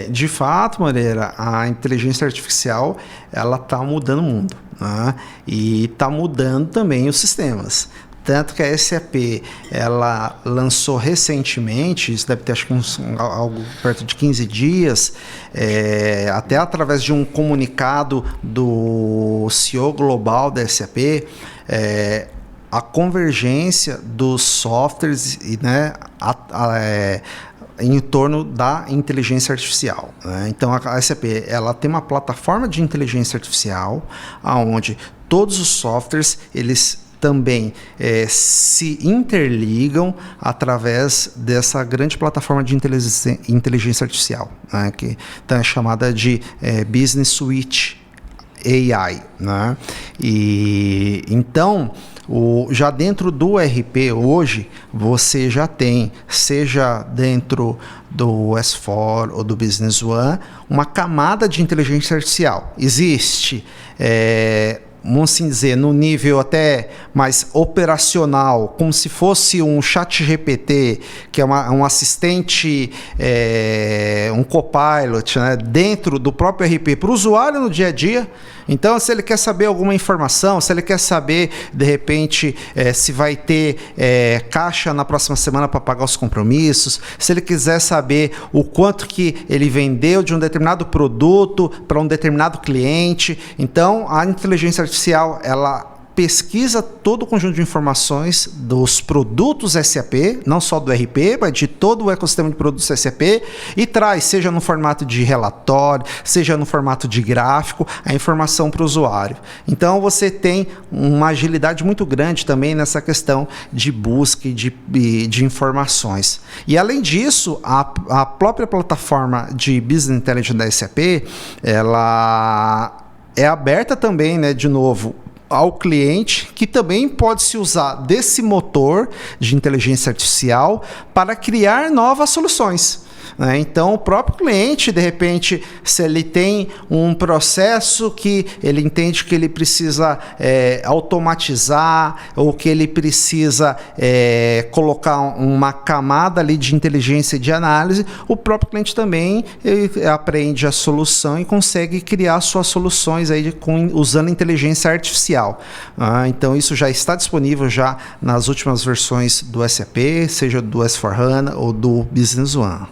Speaker 1: De fato, Moreira, a inteligência artificial ela está mudando o mundo, né? E está mudando também os sistemas. Tanto que a SAP ela lançou recentemente, isso deve ter acho que algo perto de 15 dias, até através de um comunicado do CEO global da SAP, a convergência dos softwares e, né, em torno da inteligência artificial. Né? Então, a SAP ela tem uma plataforma de inteligência artificial onde todos os softwares eles também se interligam através dessa grande plataforma de inteligência artificial, né? Que é chamada de Business Suite AI. Né? E então, já dentro do RP hoje, você já tem, seja dentro do S/4 ou do Business One, uma camada de inteligência artificial. Existe, vamos assim dizer, no nível até mais operacional, como se fosse um chat GPT, que é um assistente, um copilot, né, dentro do próprio RP para o usuário no dia a dia. Então, se ele quer saber alguma informação, se ele quer saber, de repente, se vai ter caixa na próxima semana para pagar os compromissos, se ele quiser saber o quanto que ele vendeu de um determinado produto para um determinado cliente. Então, a inteligência artificial, ela pesquisa todo o conjunto de informações dos produtos SAP, não só do RP, mas de todo o ecossistema de produtos SAP, e traz, seja no formato de relatório, seja no formato de gráfico, a informação para o usuário. Então, você tem uma agilidade muito grande também nessa questão de busca e de informações. E, além disso, a própria plataforma de Business Intelligence da SAP, ela é aberta também, né, de novo, ao cliente, que também pode se usar desse motor de inteligência artificial para criar novas soluções. Né? Então, o próprio cliente, de repente, se ele tem um processo que ele entende que ele precisa automatizar ou que ele precisa colocar uma camada ali de inteligência e de análise, o próprio cliente também aprende a solução e consegue criar suas soluções aí usando inteligência artificial. Então, isso já está disponível já nas últimas versões do SAP, seja do S/4HANA ou do Business One.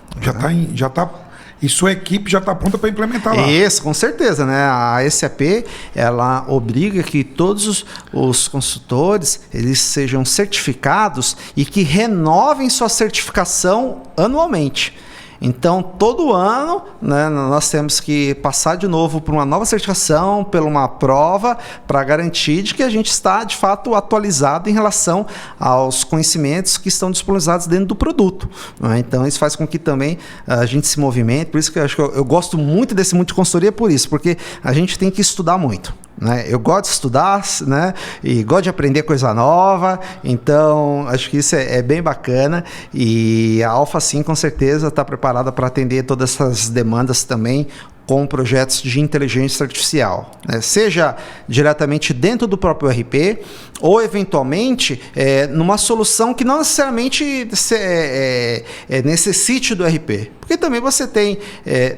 Speaker 2: E sua equipe já está pronta para implementar lá.
Speaker 1: Isso, com certeza, né? A SAP, ela obriga que todos os consultores eles sejam certificados e que renovem sua certificação anualmente. Então, todo ano, né, nós temos que passar de novo por uma nova certificação, por uma prova, para garantir de que a gente está, de fato, atualizado em relação aos conhecimentos que estão disponibilizados dentro do produto. Né? Então, isso faz com que também a gente se movimente. Por isso que eu acho que eu gosto muito desse mundo de consultoria, por isso, porque a gente tem que estudar muito. Né? Eu gosto de estudar, né? E gosto de aprender coisa nova, então acho que isso é bem bacana, e a Alpha sim, com certeza está preparada para atender todas essas demandas também com projetos de inteligência artificial, né? Seja diretamente dentro do próprio RP ou eventualmente numa solução que não necessariamente necessite do RP, porque também você tem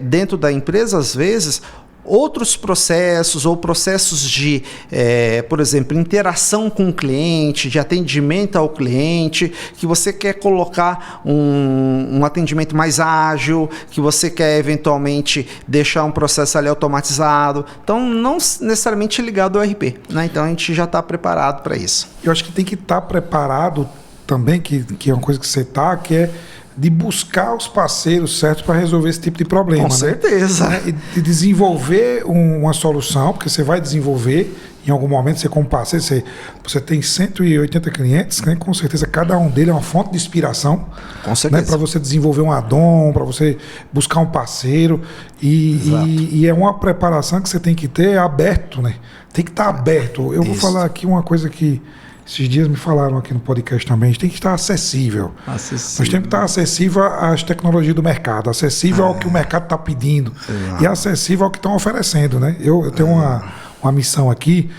Speaker 1: dentro da empresa às vezes outros processos ou processos de, por exemplo, interação com o cliente, de atendimento ao cliente, que você quer colocar um atendimento mais ágil, que você quer eventualmente deixar um processo ali automatizado. Então, não necessariamente ligado ao RP, né? Então, a gente já está preparado para isso.
Speaker 2: Eu acho que tem que estar preparado também, que é uma coisa que você está, que é de buscar os parceiros certos para resolver esse tipo de problema.
Speaker 1: Com certeza.
Speaker 2: Né? E de desenvolver uma solução, porque você vai desenvolver, em algum momento, você como parceiro, você tem 180 clientes, né? Com certeza cada um deles é uma fonte de inspiração.
Speaker 1: Com certeza.
Speaker 2: Né? Para você desenvolver um add-on, para você buscar um parceiro. E é uma preparação que você tem que ter aberto, né? Tem que estar aberto. Eu vou falar aqui uma coisa que esses dias me falaram aqui no podcast também, a gente tem que estar acessível. Nós temos que estar acessível às tecnologias do mercado, acessível ao que o mercado está pedindo. Exato. E acessível ao que estão oferecendo. Né? Eu tenho uma missão aqui,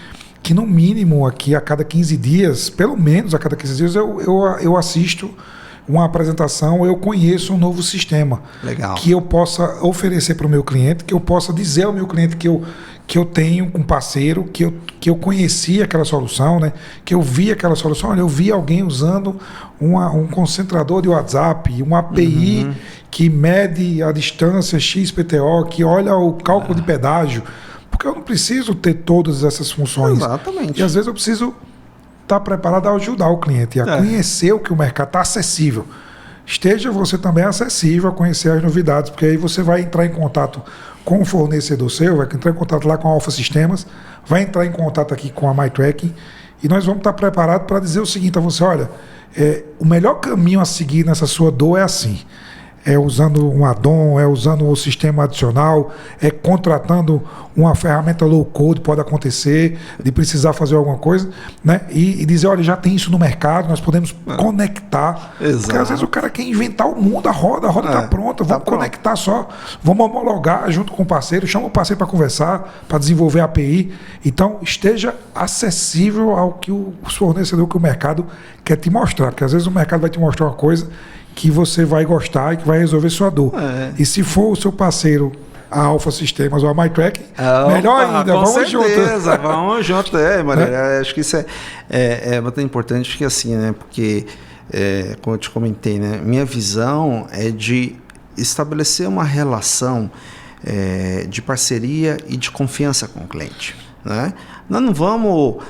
Speaker 2: que no mínimo aqui a cada 15 dias, pelo menos a cada 15 dias, eu assisto uma apresentação, eu conheço um novo sistema.
Speaker 1: Legal.
Speaker 2: Que eu possa oferecer para o meu cliente, que eu possa dizer ao meu cliente que eu tenho um parceiro, que eu conheci aquela solução, né? Que eu vi aquela solução. Olha, eu vi alguém usando um concentrador de WhatsApp, uma API que mede a distância XPTO, que olha o cálculo de pedágio, porque eu não preciso ter todas essas funções.
Speaker 1: Exatamente.
Speaker 2: E às vezes eu preciso estar preparado a ajudar o cliente, a conhecer o que o mercado está acessível. Esteja você também acessível a conhecer as novidades, porque aí você vai entrar em contato com o fornecedor seu, vai entrar em contato lá com a Alpha Sistemas, vai entrar em contato aqui com a MyTracking, e nós vamos estar preparados para dizer o seguinte a você: olha, o melhor caminho a seguir nessa sua dor é assim, usando um add-on, usando um sistema adicional, contratando uma ferramenta low-code, pode acontecer, de precisar fazer alguma coisa, né? E dizer, olha, já tem isso no mercado, nós podemos conectar.
Speaker 1: Exato.
Speaker 2: Porque às vezes o cara quer inventar o mundo, a roda está pronta, vamos conectar só, vamos homologar junto com o parceiro, chama o parceiro para conversar, para desenvolver a API. Então, esteja acessível ao que o fornecedor, que o mercado quer te mostrar, porque às vezes o mercado vai te mostrar uma coisa que você vai gostar e que vai resolver sua dor. E se for o seu parceiro, a Alpha Sistemas ou a MyTracking, melhor ainda, vamos juntos.
Speaker 1: Com certeza, vamos juntos. Maria, acho que isso é bastante importante, porque assim, né? Porque, como eu te comentei, né? Minha visão é de estabelecer uma relação de parceria e de confiança com o cliente. Né? Nós não vamos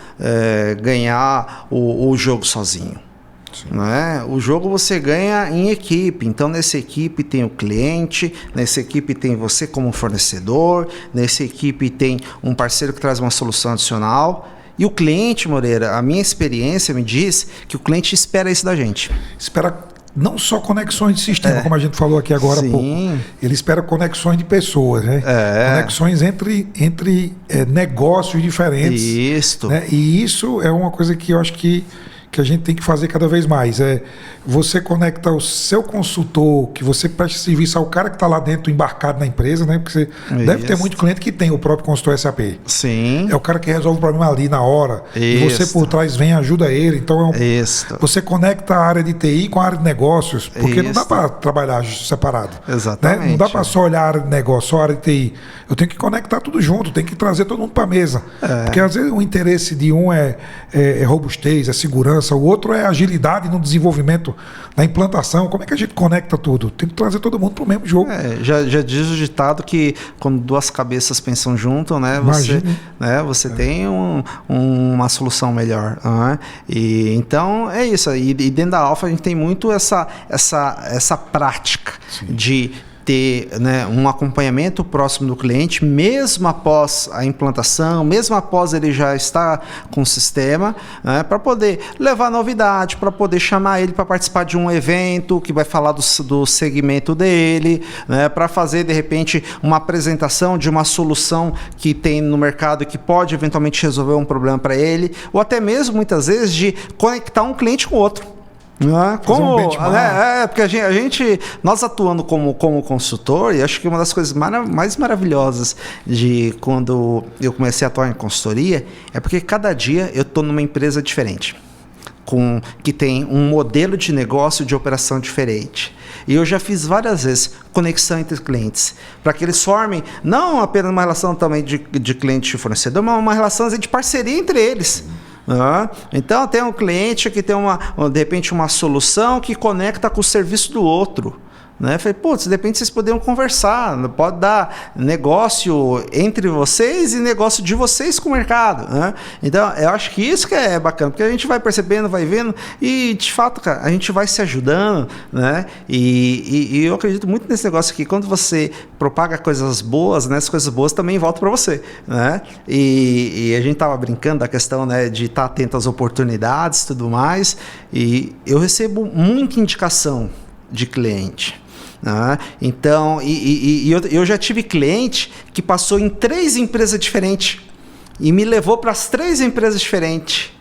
Speaker 1: ganhar o jogo sozinho. Né? O jogo você ganha em equipe, então nessa equipe tem o cliente, nessa equipe tem você como fornecedor, nessa equipe tem um parceiro que traz uma solução adicional. E o cliente, Moreira, a minha experiência me diz que o cliente espera isso da gente.
Speaker 2: Espera não só conexões de sistema, como a gente falou aqui agora há pouco. Ele espera conexões de pessoas, né? Conexões entre negócios diferentes.
Speaker 1: Isso.
Speaker 2: Né? E isso é uma coisa que eu acho que a gente tem que fazer cada vez mais. Você conecta o seu consultor, que você presta serviço ao cara que está lá dentro, embarcado na empresa, né? Porque você deve ter muito cliente que tem o próprio consultor SAP.
Speaker 1: Sim.
Speaker 2: É o cara que resolve o problema ali na hora. E você por trás vem e ajuda ele. Então, você conecta a área de TI com a área de negócios, porque não dá para trabalhar separado.
Speaker 1: Exatamente.
Speaker 2: Né? Não dá para só olhar a área de negócio, só a área de TI. Eu tenho que conectar tudo junto, tenho que trazer todo mundo para a mesa. Porque às vezes o interesse de um é robustez, é segurança, segurança, o outro é agilidade no desenvolvimento, na implantação. Como é que a gente conecta tudo? Tem que trazer todo mundo para o mesmo jogo.
Speaker 1: Já diz o ditado que quando duas cabeças pensam junto, né, você tem uma solução melhor. Né? E, então é isso. E dentro da Alpha a gente tem muito essa prática de ter, né, um acompanhamento próximo do cliente, mesmo após a implantação, mesmo após ele já estar com o sistema, né, para poder levar novidade, para poder chamar ele para participar de um evento que vai falar do segmento dele, né, para fazer, de repente, uma apresentação de uma solução que tem no mercado que pode eventualmente resolver um problema para ele, ou até mesmo, muitas vezes, de conectar um cliente com o outro. Porque nós atuando como consultor, e acho que uma das coisas mais maravilhosas de quando eu comecei a atuar em consultoria é porque cada dia eu estou numa empresa diferente, que tem um modelo de negócio de operação diferente. E eu já fiz várias vezes conexão entre clientes, para que eles formem não apenas uma relação também de cliente e fornecedor, mas uma relação de parceria entre eles. Então tem um cliente que tem de repente uma solução que conecta com o serviço do outro. Né? Falei, putz, de repente vocês poderiam conversar, pode dar negócio entre vocês e negócio de vocês com o mercado. Né? Então, eu acho que isso que é bacana, porque a gente vai percebendo, vai vendo, e de fato, cara, a gente vai se ajudando, né? E eu acredito muito nesse negócio aqui, quando você propaga coisas boas, né, as coisas boas também voltam para você. Né? E a gente estava brincando da questão, né, de estar atento às oportunidades e tudo mais, e eu recebo muita indicação de cliente. Então, eu já tive cliente que passou em 3 empresas diferentes e me levou para as 3 empresas diferentes.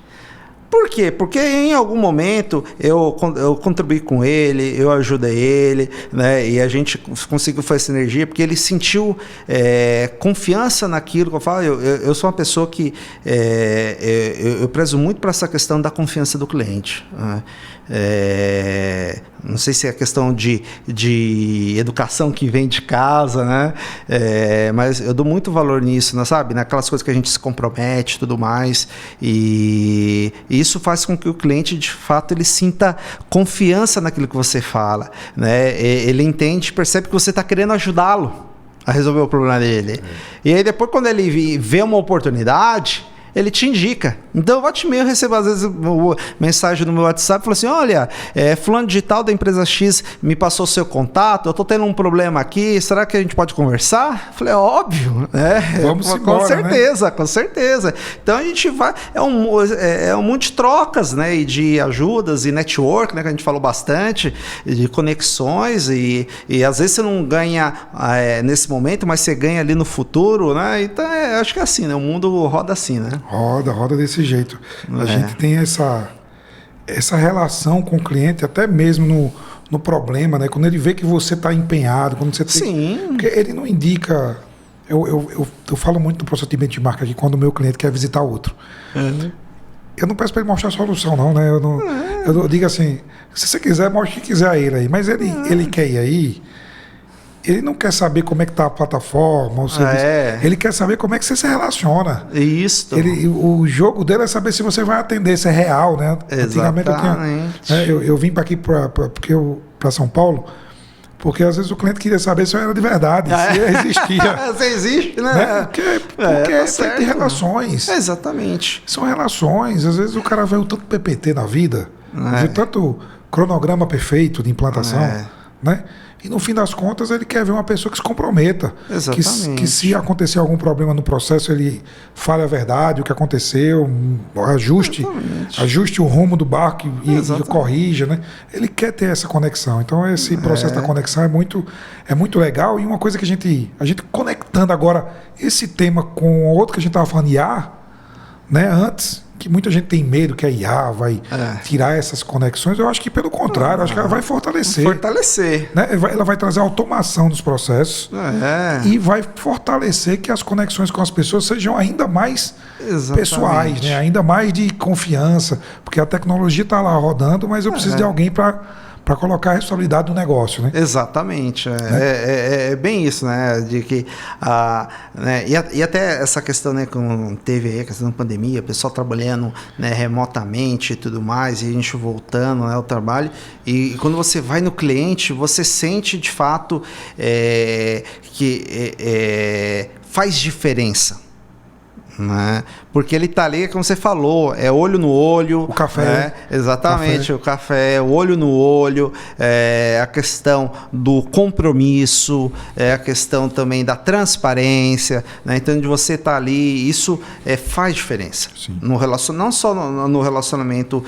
Speaker 1: Por quê? Porque em algum momento eu contribuí com ele, eu ajudei ele, né? E a gente conseguiu fazer essa energia, porque ele sentiu confiança naquilo que eu falo. Eu sou uma pessoa que eu prezo muito para essa questão da confiança do cliente. Né? Não sei se é questão de educação que vem de casa, né? Mas eu dou muito valor nisso, né? Sabe? Naquelas coisas que a gente se compromete e tudo mais. E isso faz com que o cliente, de fato, ele sinta confiança naquilo que você fala. Né? Ele entende, percebe que você está querendo ajudá-lo a resolver o problema dele. E aí depois, quando ele vê uma oportunidade, ele te indica. Então, volte e meia, eu recebo às vezes mensagem no meu WhatsApp, falo assim, olha, fulano digital da empresa X me passou o seu contato, eu estou tendo um problema aqui, será que a gente pode conversar? Falei, óbvio, né?
Speaker 2: Vamos embora,
Speaker 1: com certeza,
Speaker 2: né?
Speaker 1: Com certeza. Então, a gente vai, é um monte de trocas, né, e de ajudas e network, né, que a gente falou bastante, de conexões, e às vezes você não ganha nesse momento, mas você ganha ali no futuro, né? Então, acho que é assim, né? O mundo roda assim, né?
Speaker 2: Roda desse jeito. A gente tem essa relação com o cliente, até mesmo no problema, né? Quando ele vê que você está empenhado, quando você tem...
Speaker 1: Sim.
Speaker 2: Porque ele não indica... Eu falo muito no procedimento de marca aqui, quando o meu cliente quer visitar outro. Eu não peço para ele mostrar a solução, não, né? Eu digo assim, se você quiser, mostre o que quiser a ele aí. Mas ele quer ir aí... Ele não quer saber como é que está a plataforma, o serviço. Ele quer saber como é que você se relaciona.
Speaker 1: Isso.
Speaker 2: O jogo dele é saber se você vai atender, se é real, né?
Speaker 1: Exatamente.
Speaker 2: Antigamente eu vim para aqui para São Paulo, porque às vezes o cliente queria saber se eu era de verdade, se existia.
Speaker 1: Você existe, né?
Speaker 2: Porque é feito de relações.
Speaker 1: Exatamente.
Speaker 2: São relações. Às vezes o cara vê o tanto PPT na vida, vê tanto cronograma perfeito de implantação, né? E no fim das contas ele quer ver uma pessoa que se comprometa.
Speaker 1: Exatamente.
Speaker 2: Que se acontecer algum problema no processo, ele fale a verdade, o que aconteceu, ajuste o rumo do barco e corrija, né? Ele quer ter essa conexão. Então esse processo da conexão é muito legal. E uma coisa que a gente conectando agora esse tema com outro que a gente estava falando, IA, né? Antes, que muita gente tem medo que a IA vai tirar essas conexões. Eu acho que pelo contrário, acho que ela vai fortalecer. Né? Ela vai trazer automação dos processos e vai fortalecer que as conexões com as pessoas sejam ainda mais pessoais, né? Ainda mais de confiança, porque a tecnologia está lá rodando, mas eu preciso de alguém para para colocar a responsabilidade do negócio, né?
Speaker 1: Exatamente. É bem isso, né? De que, né? E até essa questão, né, como teve aí a questão da pandemia, o pessoal trabalhando, né, remotamente e tudo mais, e a gente voltando, né, ao trabalho. E quando você vai no cliente, você sente de fato que faz diferença. Né? Porque ele está ali, como você falou, é olho no olho.
Speaker 2: O café.
Speaker 1: Né? Exatamente, o café, o olho no olho, a questão do compromisso, a questão também da transparência. Né? Então, de você estar ali, isso faz diferença. No não só no relacionamento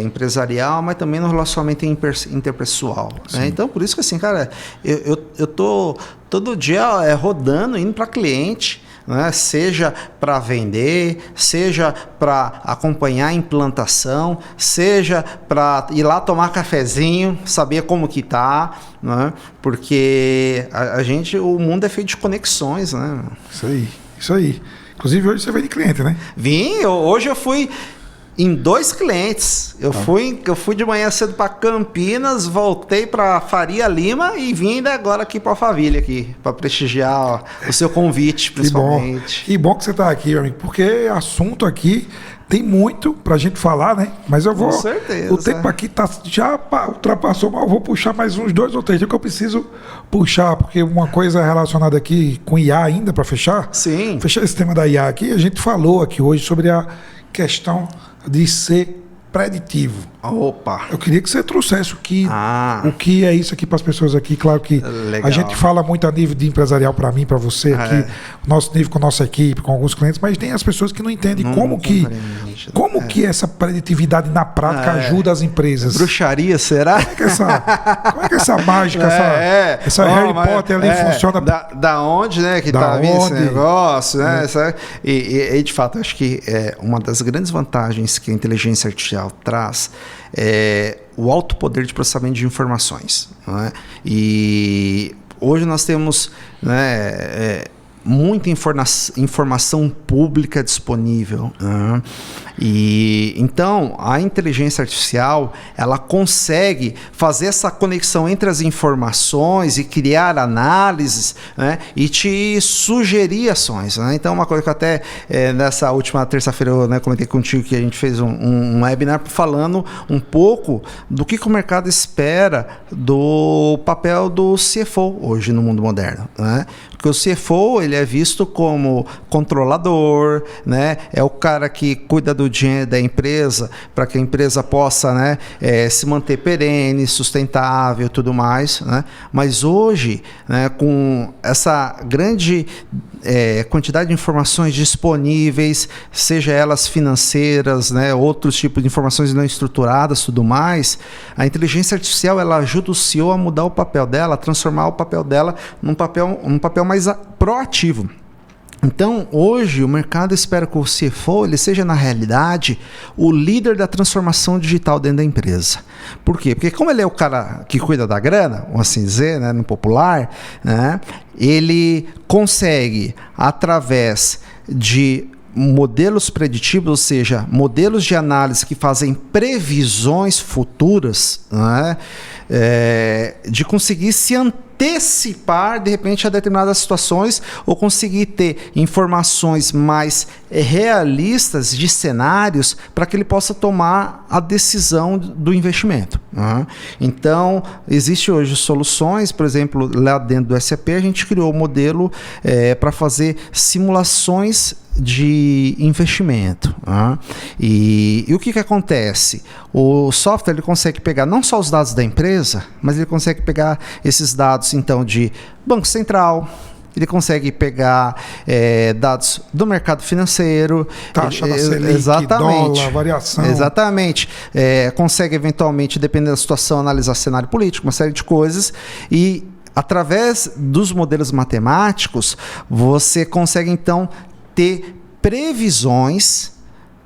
Speaker 1: empresarial, mas também no relacionamento interpessoal. Né? Então, por isso que assim, cara, eu tô todo dia rodando, indo para cliente. Né? Seja para vender, seja para acompanhar a implantação, seja para ir lá tomar cafezinho, saber como que tá, né? Porque o mundo é feito de conexões, né?
Speaker 2: Isso aí. Inclusive hoje você vem de cliente, né?
Speaker 1: Hoje eu fui em 2 clientes. Eu fui de manhã cedo para Campinas, voltei para Faria Lima e vim ainda agora aqui para Alphaville, aqui, para prestigiar o seu convite, principalmente.
Speaker 2: Que bom que você está aqui, meu amigo, porque assunto aqui tem muito para a gente falar, né? Mas eu vou...
Speaker 1: Com certeza.
Speaker 2: O tempo aqui já ultrapassou, mas eu vou puxar mais uns 2 ou 3 que eu preciso puxar, porque uma coisa relacionada aqui com IA ainda, para fechar.
Speaker 1: Sim.
Speaker 2: Fechar esse tema da IA aqui, a gente falou aqui hoje sobre a questão de ser preditivo.
Speaker 1: Opa!
Speaker 2: Eu queria que você trouxesse o que é isso aqui para as pessoas aqui. Claro que a gente fala muito a nível de empresarial para mim, para você aqui, o nosso nível com a nossa equipe, com alguns clientes, mas tem as pessoas que não entendem como que essa preditividade na prática ajuda as empresas.
Speaker 1: Bruxaria, será?
Speaker 2: Como é que essa mágica, essa Harry Potter ali funciona?
Speaker 1: Da onde, né, que está vindo esse negócio, né? E de fato, acho que uma das grandes vantagens que a inteligência artificial traz o alto poder de processamento de informações. Né? E hoje nós temos, né, muita informação pública disponível. Né? E então a inteligência artificial ela consegue fazer essa conexão entre as informações e criar análises, né, e te sugerir ações. Né? Então uma coisa que até nessa última terça-feira eu, né, comentei contigo que a gente fez um webinar falando um pouco do que o mercado espera do papel do CFO hoje no mundo moderno. Né? Porque o CFO ele é visto como controlador, né? É o cara que cuida do dinheiro da empresa para que a empresa possa, né, se manter perene, sustentável e tudo mais. Né? Mas hoje, né, com essa grande quantidade de informações disponíveis, seja elas financeiras, né, outros tipos de informações não estruturadas, tudo mais, a inteligência artificial ela ajuda o CEO a mudar o papel dela, a transformar o papel dela num papel mais proativo. Então, hoje, o mercado espera que o CFO ele seja, na realidade, o líder da transformação digital dentro da empresa. Por quê? Porque como ele é o cara que cuida da grana, vamos assim dizer, né, no popular, né, ele consegue, através de modelos preditivos, ou seja, modelos de análise que fazem previsões futuras, né, de conseguir se antecipar, de repente, a determinadas situações ou conseguir ter informações mais realistas de cenários para que ele possa tomar a decisão do investimento. Né? Então, existe hoje soluções, por exemplo, lá dentro do SAP, a gente criou um modelo para fazer simulações de investimento. Né? E o que acontece? O software ele consegue pegar não só os dados da empresa, mas ele consegue pegar esses dados então de Banco Central, ele consegue pegar dados do mercado financeiro,
Speaker 2: taxa da Selic,
Speaker 1: exatamente,
Speaker 2: dólar, variação.
Speaker 1: Exatamente. Consegue eventualmente, dependendo da situação, analisar cenário político, uma série de coisas, e através dos modelos matemáticos, você consegue então ter previsões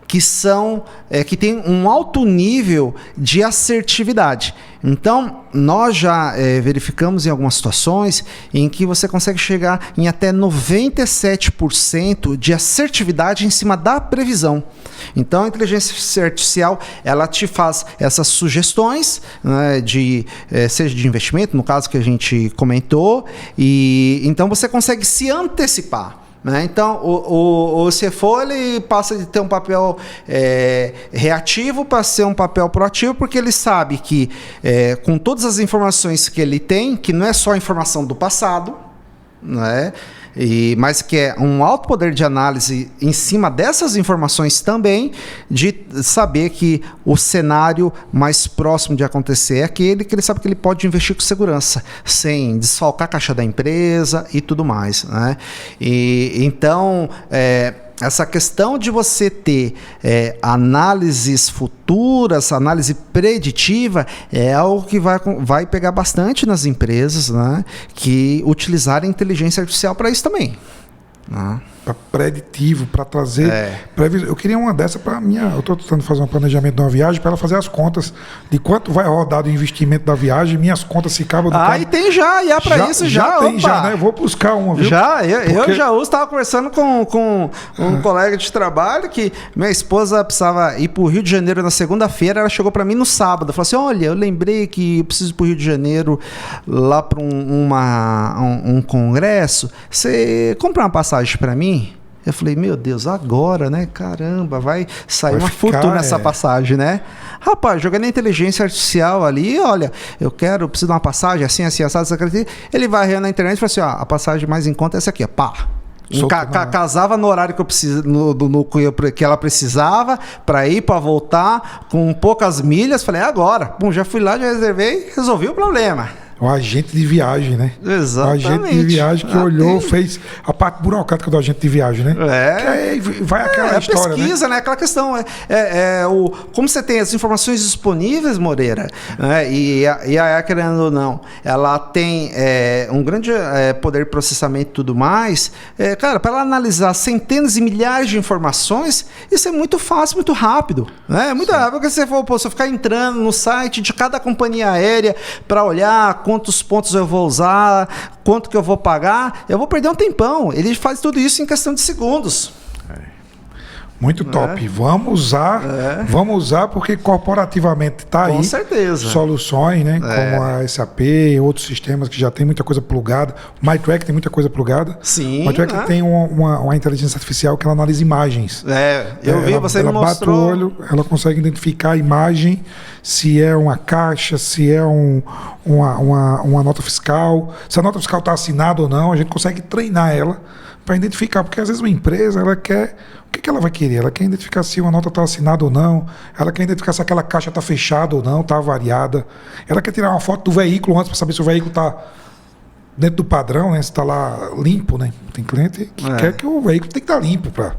Speaker 1: que tem um alto nível de assertividade. Então, nós já verificamos em algumas situações em que você consegue chegar em até 97% de assertividade em cima da previsão. Então, a inteligência artificial, ela te faz essas sugestões, né, seja de investimento, no caso que a gente comentou, e então você consegue se antecipar. Né? Então, o CFO ele passa de ter um papel reativo para ser um papel proativo, porque ele sabe que, com todas as informações que ele tem, que não é só a informação do passado, né? Mas que é um alto poder de análise em cima dessas informações também, de saber que o cenário mais próximo de acontecer é aquele que ele sabe que ele pode investir com segurança, sem desfalcar a caixa da empresa e tudo mais. Né? Então, essa questão de você ter análises futuras, análise preditiva, é algo que vai pegar bastante nas empresas, né, que utilizarem inteligência artificial para isso também. Né?
Speaker 2: Para preditivo, para trazer previsão. Eu queria uma dessa para minha. Eu estou tentando fazer um planejamento de uma viagem para ela fazer as contas de quanto vai rodar do investimento da viagem, minhas contas se acabam do
Speaker 1: carro. E tem para isso já.
Speaker 2: Tem já, né? Eu vou buscar uma, viu?
Speaker 1: Eu já uso, estava conversando com um colega de trabalho que minha esposa precisava ir para o Rio de Janeiro na segunda-feira, ela chegou para mim no sábado, falou assim: olha, eu lembrei que eu preciso ir para o Rio de Janeiro lá para um congresso, você compra uma passagem para mim? Eu falei, meu Deus, agora, né? Caramba, vai sair uma fortuna nessa passagem, né? Rapaz, jogando a inteligência artificial ali, olha, eu preciso de uma passagem assim, assado, ele vai na internet e fala assim, ó, a passagem mais em conta é essa aqui, ó, pá. Casava no horário que eu preciso, que ela precisava para ir, para voltar, com poucas milhas. Falei, agora. Bom, já fui lá, já reservei, resolvi o problema.
Speaker 2: O agente de viagem, né?
Speaker 1: Exatamente.
Speaker 2: O agente de viagem que olhou, fez a parte burocrática do agente de viagem, né? Vai aquela história,
Speaker 1: pesquisa, né? Aquela questão. Como você tem as informações disponíveis, Moreira, né? E a querendo ou não, ela tem um grande poder de processamento e tudo mais. Cara, para ela analisar centenas e milhares de informações, isso é muito fácil, muito rápido. Né? Muito rápido, porque você ficar entrando no site de cada companhia aérea para olhar quantos pontos eu vou usar, quanto que eu vou pagar, eu vou perder um tempão. Ele faz tudo isso em questão de segundos.
Speaker 2: Muito top. Vamos usar porque corporativamente está aí.
Speaker 1: Com certeza.
Speaker 2: Soluções, né? Como a SAP, outros sistemas que já tem muita coisa plugada. O MyTrack tem muita coisa plugada.
Speaker 1: Sim.
Speaker 2: O MyTrack tem uma inteligência artificial que ela analisa imagens.
Speaker 1: Eu vi, você me mostrou.
Speaker 2: Ela bate o olho, ela consegue identificar a imagem, se é uma caixa, se é uma nota fiscal, se a nota fiscal está assinada ou não. A gente consegue treinar ela para identificar, porque às vezes uma empresa, ela quer... O que ela vai querer? Ela quer identificar se uma nota está assinada ou não, ela quer identificar se aquela caixa está fechada ou não, está avariada, ela quer tirar uma foto do veículo antes para saber se o veículo está dentro do padrão, né? Se está lá limpo, né? Tem cliente que quer que o veículo tem que estar limpo para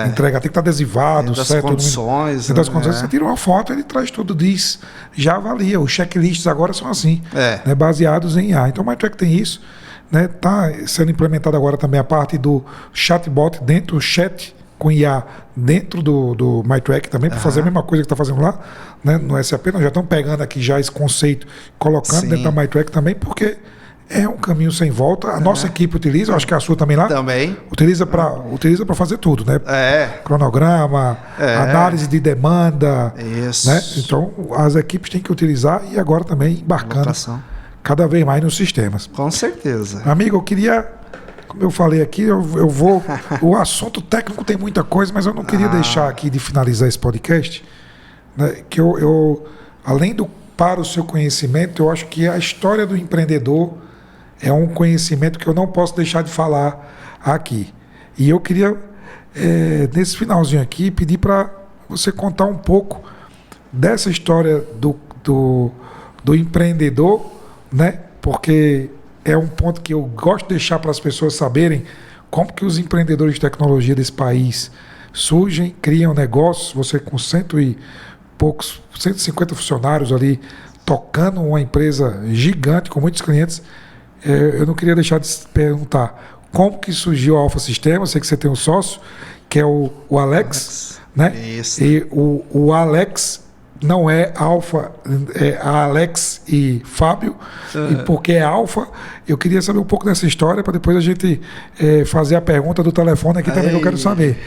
Speaker 2: entregar, tem que estar adesivado,
Speaker 1: das
Speaker 2: certo?
Speaker 1: Condições,
Speaker 2: das condições, você tira uma foto, ele traz tudo, diz, já avalia. Os checklists agora são assim, né? Baseados em IA. Então o MyTrack tem isso. Está sendo implementada agora também a parte do chatbot dentro do chat com IA dentro do MyTrack também, para fazer a mesma coisa que está fazendo lá, né, no SAP. Nós já estamos pegando aqui já esse conceito, colocando dentro da MyTrack também, porque é um caminho sem volta. A nossa equipe utiliza, acho que a sua também lá.
Speaker 1: Também.
Speaker 2: Utiliza para fazer tudo, né? Cronograma, análise de demanda.
Speaker 1: Isso.
Speaker 2: Né? Então, as equipes têm que utilizar e agora também embarcando cada vez mais nos sistemas.
Speaker 1: Com certeza.
Speaker 2: Amigo, eu queria... Como eu falei aqui, eu vou... O assunto técnico tem muita coisa, mas eu não queria deixar aqui de finalizar esse podcast, né, que além do para o seu conhecimento, eu acho que a história do empreendedor é um conhecimento que eu não posso deixar de falar aqui. E eu queria, nesse finalzinho aqui, pedir para você contar um pouco dessa história do empreendedor, né? Porque... é um ponto que eu gosto de deixar para as pessoas saberem como que os empreendedores de tecnologia desse país surgem, criam negócios, você com 150 funcionários ali, tocando uma empresa gigante, com muitos clientes. Eu não queria deixar de perguntar como que surgiu a Alfa Sistema. Eu sei que você tem um sócio, que é o Alex, né?
Speaker 1: Isso.
Speaker 2: E o Alex não é Alfa, é Alex e Fábio, e porque é Alfa, eu queria saber um pouco dessa história para depois a gente fazer a pergunta do telefone aqui também, que eu quero saber.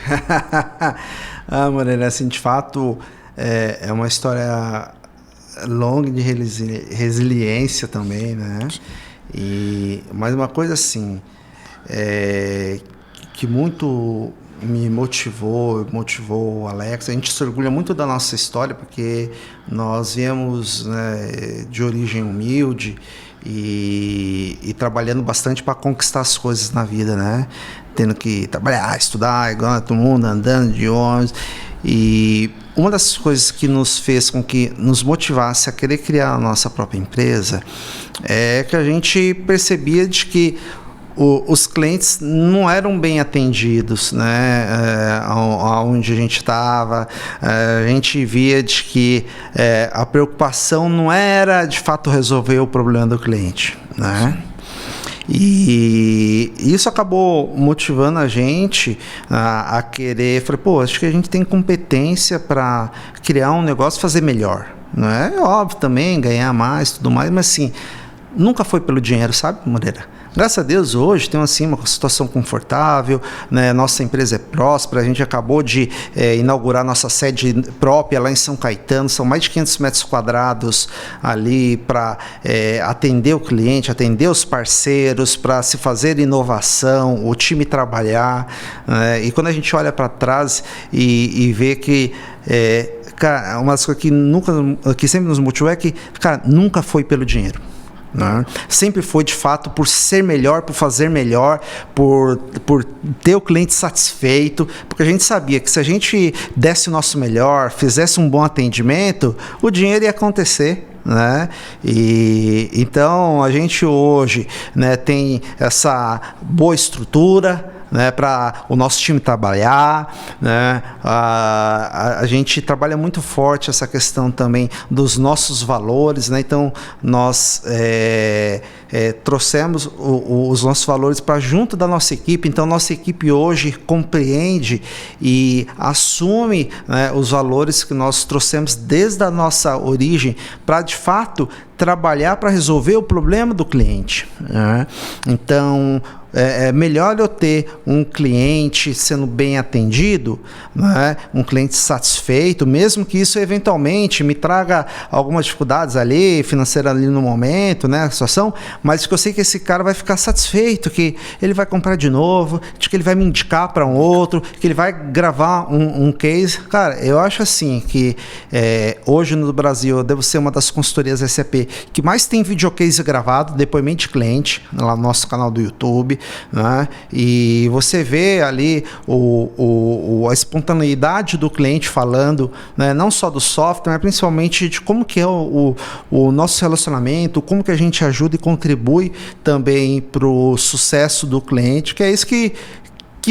Speaker 1: Moreira, assim, de fato, é uma história longa de resiliência também, né? Mas uma coisa assim, que muito me motivou o Alex. A gente se orgulha muito da nossa história, porque nós viemos, né, de origem humilde e trabalhando bastante para conquistar as coisas na vida, né? Tendo que trabalhar, estudar, igual todo mundo, andando de ônibus. E uma das coisas que nos fez com que nos motivasse a querer criar a nossa própria empresa é que a gente percebia de que os clientes não eram bem atendidos, né? Onde a gente estava, a gente via de que a preocupação não era de fato resolver o problema do cliente, né? E isso acabou motivando a gente a querer, falei, acho que a gente tem competência para criar um negócio e fazer melhor, não é? Óbvio também, ganhar mais, tudo mais, mas assim, nunca foi pelo dinheiro, sabe, Moreira? Graças a Deus, hoje temos assim, uma situação confortável, né? Nossa empresa é próspera, a gente acabou de inaugurar nossa sede própria lá em São Caetano, são mais de 500 metros quadrados ali para atender o cliente, atender os parceiros, para se fazer inovação, o time trabalhar, e quando a gente olha para trás e vê que cara, uma das coisas que sempre nos motivou é que, cara, nunca foi pelo dinheiro. Né? Sempre foi de fato por ser melhor, por fazer melhor, por ter o cliente satisfeito, porque a gente sabia que se a gente desse o nosso melhor, fizesse um bom atendimento, o dinheiro ia acontecer. Né? E então a gente hoje, né, tem essa boa estrutura, né, para o nosso time trabalhar, né? A gente trabalha muito forte essa questão também dos nossos valores, né? Então nós trouxemos os nossos valores para junto da nossa equipe. Então nossa equipe hoje compreende e assume, né, os valores que nós trouxemos desde a nossa origem para de fato trabalhar para resolver o problema do cliente, né? Então é melhor eu ter um cliente sendo bem atendido, né? Um cliente satisfeito, mesmo que isso eventualmente me traga algumas dificuldades ali, financeiras ali no momento, né? A situação, mas que eu sei que esse cara vai ficar satisfeito, que ele vai comprar de novo, de que ele vai me indicar para um outro, que ele vai gravar um case. Cara, eu acho assim que hoje no Brasil eu devo ser uma das consultorias SAP que mais tem videocase gravado, depoimento de cliente, lá no nosso canal do YouTube, né? E você vê ali a espontaneidade do cliente falando, né? Não só do software, mas principalmente de como que é o nosso relacionamento, como que a gente ajuda e contribui também para o sucesso do cliente, que é isso que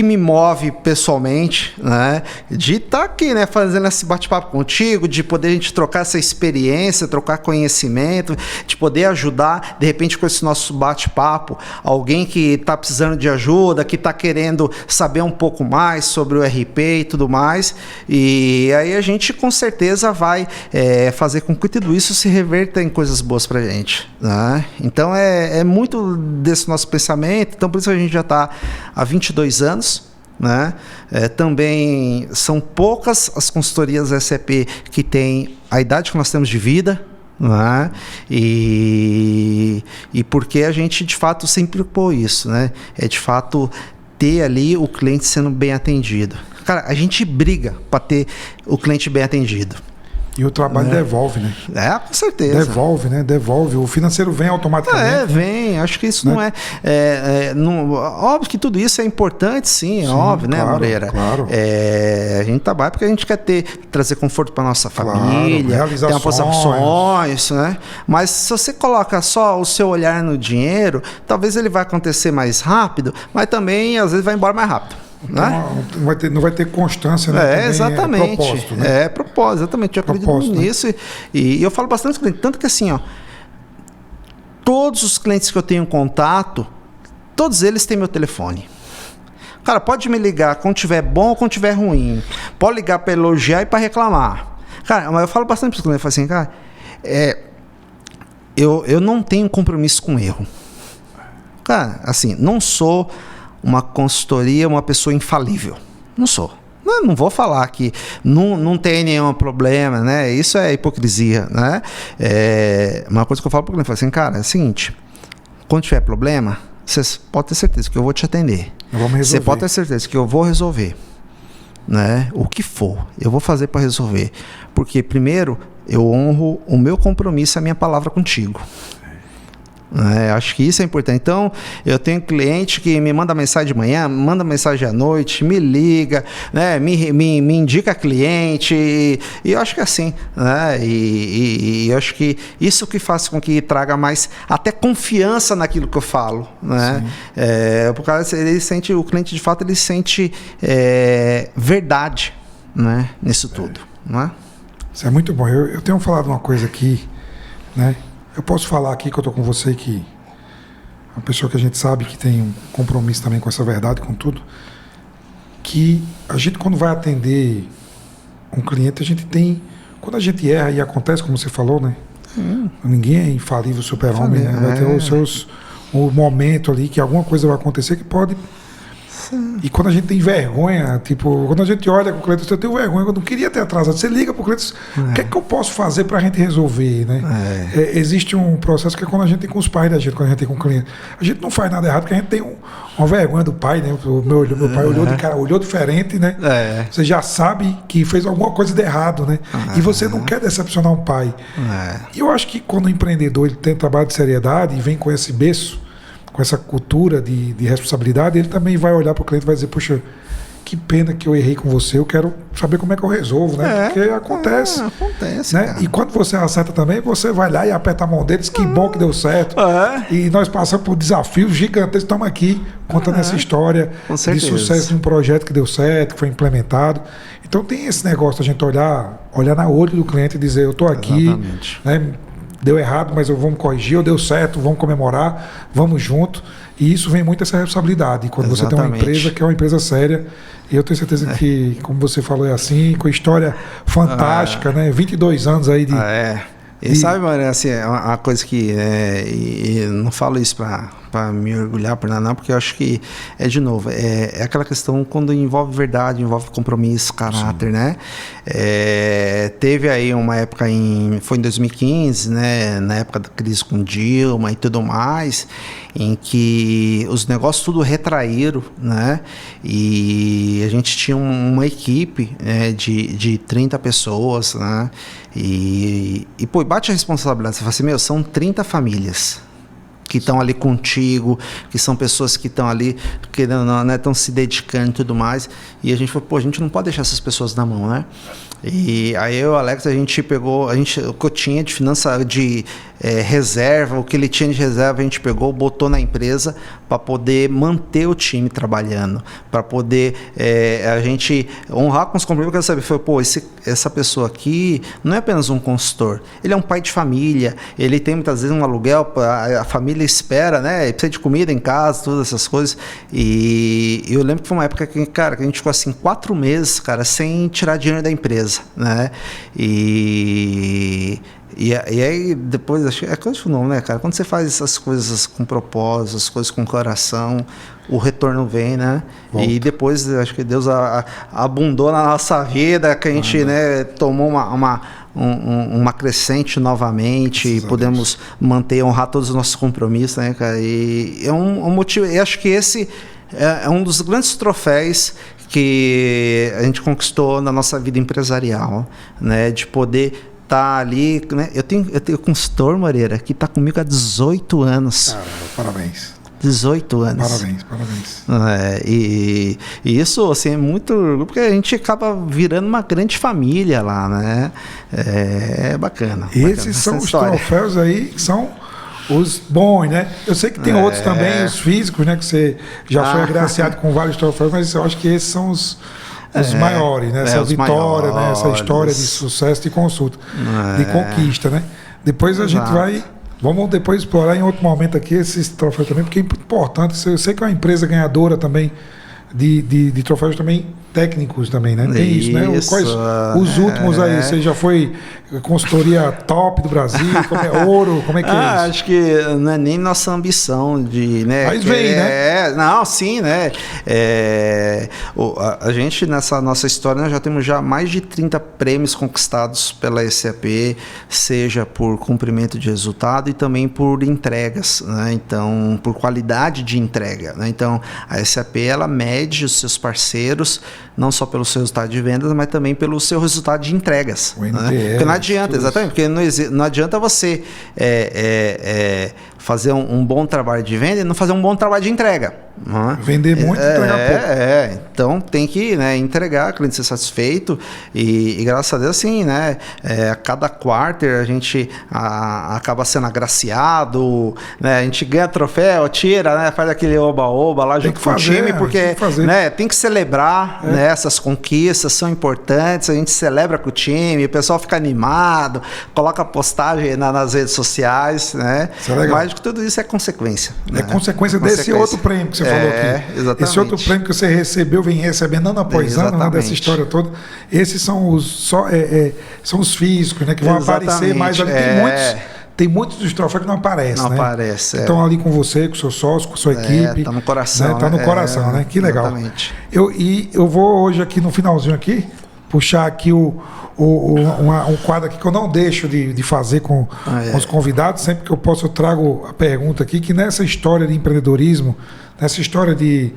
Speaker 1: me move pessoalmente, né? De estar aqui, né, fazendo esse bate-papo contigo, de poder a gente trocar essa experiência, trocar conhecimento, de poder ajudar, de repente, com esse nosso bate-papo, alguém que está precisando de ajuda, que está querendo saber um pouco mais sobre o RP e tudo mais, e aí a gente com certeza vai fazer com que tudo isso se reverta em coisas boas para a gente, né? Então é muito desse nosso pensamento, então por isso a gente já está há 22 anos, né? Também são poucas as consultorias SAP que têm a idade que nós temos de vida, né? E porque a gente de fato sempre propôs isso, né? De fato ter ali o cliente sendo bem atendido. Cara, a gente briga para ter o cliente bem atendido.
Speaker 2: E o trabalho devolve, né?
Speaker 1: Com certeza.
Speaker 2: Devolve, né? Devolve. O financeiro vem automaticamente.
Speaker 1: Vem. Acho que isso, né? Não óbvio que tudo isso é importante, sim, óbvio, claro, né, Moreira?
Speaker 2: Claro.
Speaker 1: A gente trabalha porque a gente quer trazer conforto para nossa família,
Speaker 2: realizar
Speaker 1: ter uma posição de sonhos, né? Mas se você coloca só o seu olhar no dinheiro, talvez ele vai acontecer mais rápido, mas também às vezes vai embora mais rápido.
Speaker 2: Então, né? não vai ter constância, né?
Speaker 1: Exatamente.
Speaker 2: Propósito, né?
Speaker 1: Propósito, exatamente. Eu acredito nisso, né? E eu falo bastante com clientes, tanto que assim, todos os clientes que eu tenho contato, todos eles têm meu telefone. Cara, pode me ligar quando tiver bom ou quando tiver ruim. pode ligar para elogiar e para reclamar. Cara, mas eu falo bastante para os clientes, eu falo assim, cara, eu não tenho compromisso com erro. Cara, assim, não sou uma consultoria, uma pessoa infalível. Não sou. Não vou falar que não tem nenhum problema, né? Isso é hipocrisia, né? Uma coisa que eu falo para o cliente, eu falo assim, cara, é o seguinte, quando tiver problema, você pode ter certeza que eu vou te atender. Você pode ter certeza que eu vou resolver, né? O que for, eu vou fazer para resolver. Porque, primeiro, eu honro o meu compromisso, a minha palavra contigo. Acho que isso é importante. Então, eu tenho cliente que me manda mensagem de manhã, me manda mensagem à noite, me liga, né, me indica cliente, e eu acho que é assim, né, e eu acho que isso que faz com que traga mais até confiança naquilo que eu falo, né? Por causa ele sente, o cliente de fato ele sente verdade, né, nisso tudo, né?
Speaker 2: Isso é muito bom. Eu tenho falado uma coisa aqui, né? Eu posso falar aqui que eu estou com você, que uma pessoa que a gente sabe que tem um compromisso também com essa verdade, com tudo, que a gente, quando vai atender um cliente, a gente tem... Quando a gente erra e acontece, como você falou, né? Ninguém é infalível, super-homem, né? Vai ter o momento ali que alguma coisa vai acontecer que pode... E quando a gente tem vergonha, tipo, quando a gente olha com o cliente, eu tenho vergonha, eu não queria ter atrasado. Você liga para o cliente, o que é que eu posso fazer para a gente resolver, né? Existe um processo que é quando a gente tem com os pais da gente, quando a gente tem com o cliente. A gente não faz nada errado, porque a gente tem uma vergonha do pai, né? O meu pai olhou diferente, né? Você já sabe que fez alguma coisa de errado, né? E você não quer decepcionar um pai. E eu acho que quando o empreendedor ele tem trabalho de seriedade e vem com esse berço, com essa cultura de responsabilidade, ele também vai olhar para o cliente e vai dizer, poxa, que pena que eu errei com você, eu quero saber como é que eu resolvo, né? Porque acontece.
Speaker 1: Acontece,
Speaker 2: né? E quando você acerta também, você vai lá e aperta a mão deles, que bom que deu certo. E nós passamos por desafios gigantescos, estamos aqui contando essa história de sucesso de um projeto que deu certo, que foi implementado. Então tem esse negócio da gente olhar na olho do cliente e dizer, eu estou aqui, né? Deu errado, mas vamos corrigir, ou deu certo, vamos comemorar, vamos junto. E isso vem muito essa responsabilidade. Quando você tem uma empresa que é uma empresa séria, e eu tenho certeza que, como você falou, é assim, com história fantástica, né? 22 anos aí de...
Speaker 1: E sabe, mano, assim, é uma coisa que... e não falo isso para me orgulhar por nada, não, porque eu acho que, de novo, é aquela questão quando envolve verdade, envolve compromisso, caráter, né? Teve aí uma época, foi em 2015, né? Na época da crise com Dilma e tudo mais, em que os negócios tudo retraíram, né? E a gente tinha uma equipe, né, de 30 pessoas, né? E pô, bate a responsabilidade. Você fala assim, são 30 famílias que estão ali contigo, que são pessoas que estão ali, querendo, né, estão se dedicando e tudo mais. E a gente falou, pô, a gente não pode deixar essas pessoas na mão, né? E aí eu e o Alex, a gente pegou, o que eu tinha de finança, de reserva, o que ele tinha de reserva, a gente pegou, botou na empresa para poder manter o time trabalhando, para poder a gente honrar com os compromissos. Eu quero saber, foi, pô, essa pessoa aqui não é apenas um consultor, ele é um pai de família, ele tem muitas vezes um aluguel, a família espera, né, precisa de comida em casa, todas essas coisas. E eu lembro que foi uma época que, cara, que a gente ficou assim 4 meses, cara, sem tirar dinheiro da empresa, né? E aí depois, acho que é coisa de novo, né, cara? Quando você faz essas coisas com propósito, as coisas com coração, o retorno vem, né? Volta. E depois, acho que Deus abundou na nossa vida, que a gente, né, tomou uma crescente novamente, e podemos manter, honrar todos os nossos compromissos, né, cara? E é um motivo, eu acho que esse é um dos grandes troféus que a gente conquistou na nossa vida empresarial, né? De poder estar ali, né? Eu tenho consultor, Moreira, que está comigo há 18 anos.
Speaker 2: Caramba, parabéns.
Speaker 1: 18 anos.
Speaker 2: Parabéns.
Speaker 1: E isso, assim, é muito... Porque a gente acaba virando uma grande família lá, né? É bacana.
Speaker 2: Esses são os troféus aí que são os bons, né? Eu sei que tem outros também, os físicos, né? Que você já foi agraciado com vários troféus, mas eu acho que esses são os maiores, né? Essa vitória, né? Essa história de sucesso, de consulta, de conquista, né? Depois a gente vai... Vamos depois explorar em outro momento aqui esses troféus também, porque é importante. Eu sei que é uma empresa ganhadora também de troféus também técnicos também, né? Tem isso, né? Quais os últimos aí? Você já foi consultoria top do Brasil? Como é ouro? Como é que é isso?
Speaker 1: Acho que não é nem nossa ambição de, né?
Speaker 2: Mas vem, né?
Speaker 1: Não, sim, né? A gente, nessa nossa história, nós já temos já mais de 30 prêmios conquistados pela SAP, seja por cumprimento de resultado e também por entregas, né? Então, por qualidade de entrega, né? Então, a SAP, ela mede os seus parceiros não só pelo seu resultado de vendas, mas também pelo seu resultado de entregas.
Speaker 2: O
Speaker 1: né?
Speaker 2: NPS,
Speaker 1: porque não adianta, exatamente, porque não adianta você fazer um bom trabalho de venda e não fazer um bom trabalho de entrega. Né?
Speaker 2: Vender muito e entregar pouco.
Speaker 1: Então tem que, né, entregar, o cliente ser satisfeito e graças a Deus assim, né, a cada quarter a gente acaba sendo agraciado, né, a gente ganha troféu, tira, né, faz aquele oba-oba lá junto com o time, porque né, tem que celebrar né, essas conquistas, são importantes, a gente celebra com o time, o pessoal fica animado, coloca postagem nas redes sociais, né, mas tudo isso é consequência.
Speaker 2: É consequência desse outro prêmio que você falou aqui.
Speaker 1: Exatamente.
Speaker 2: Esse outro prêmio que você recebeu, vem recebendo ano após ano, né, dessa história toda. Esses são são os físicos, né, que vão aparecer mais ali. Tem muitos dos troféus que não aparecem, né?
Speaker 1: Aparece.
Speaker 2: Estão ali com você, com o seu sócio, com a sua equipe.
Speaker 1: Está no coração.
Speaker 2: Está no coração, né? Que legal.
Speaker 1: Exatamente.
Speaker 2: Eu vou hoje aqui no finalzinho aqui, puxar aqui um quadro aqui que eu não deixo de fazer com os convidados. Sempre que eu posso, eu trago a pergunta aqui, que nessa história de empreendedorismo, nessa história de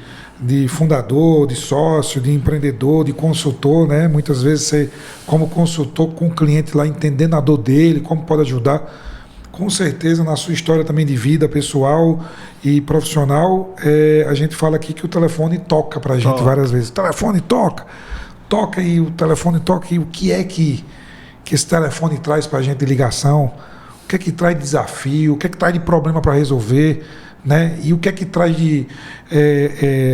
Speaker 2: fundador, de sócio, de empreendedor, de consultor, né? Muitas vezes você, como consultor, com o cliente lá, entendendo a dor dele, como pode ajudar. Com certeza, na sua história também de vida pessoal e profissional, a gente fala aqui que o telefone toca para a gente várias vezes. O telefone toca e o telefone toca. E o que é que esse telefone traz para a gente de ligação? O que é que traz de desafio? O que é que traz de problema para resolver? Né? E o que é que traz de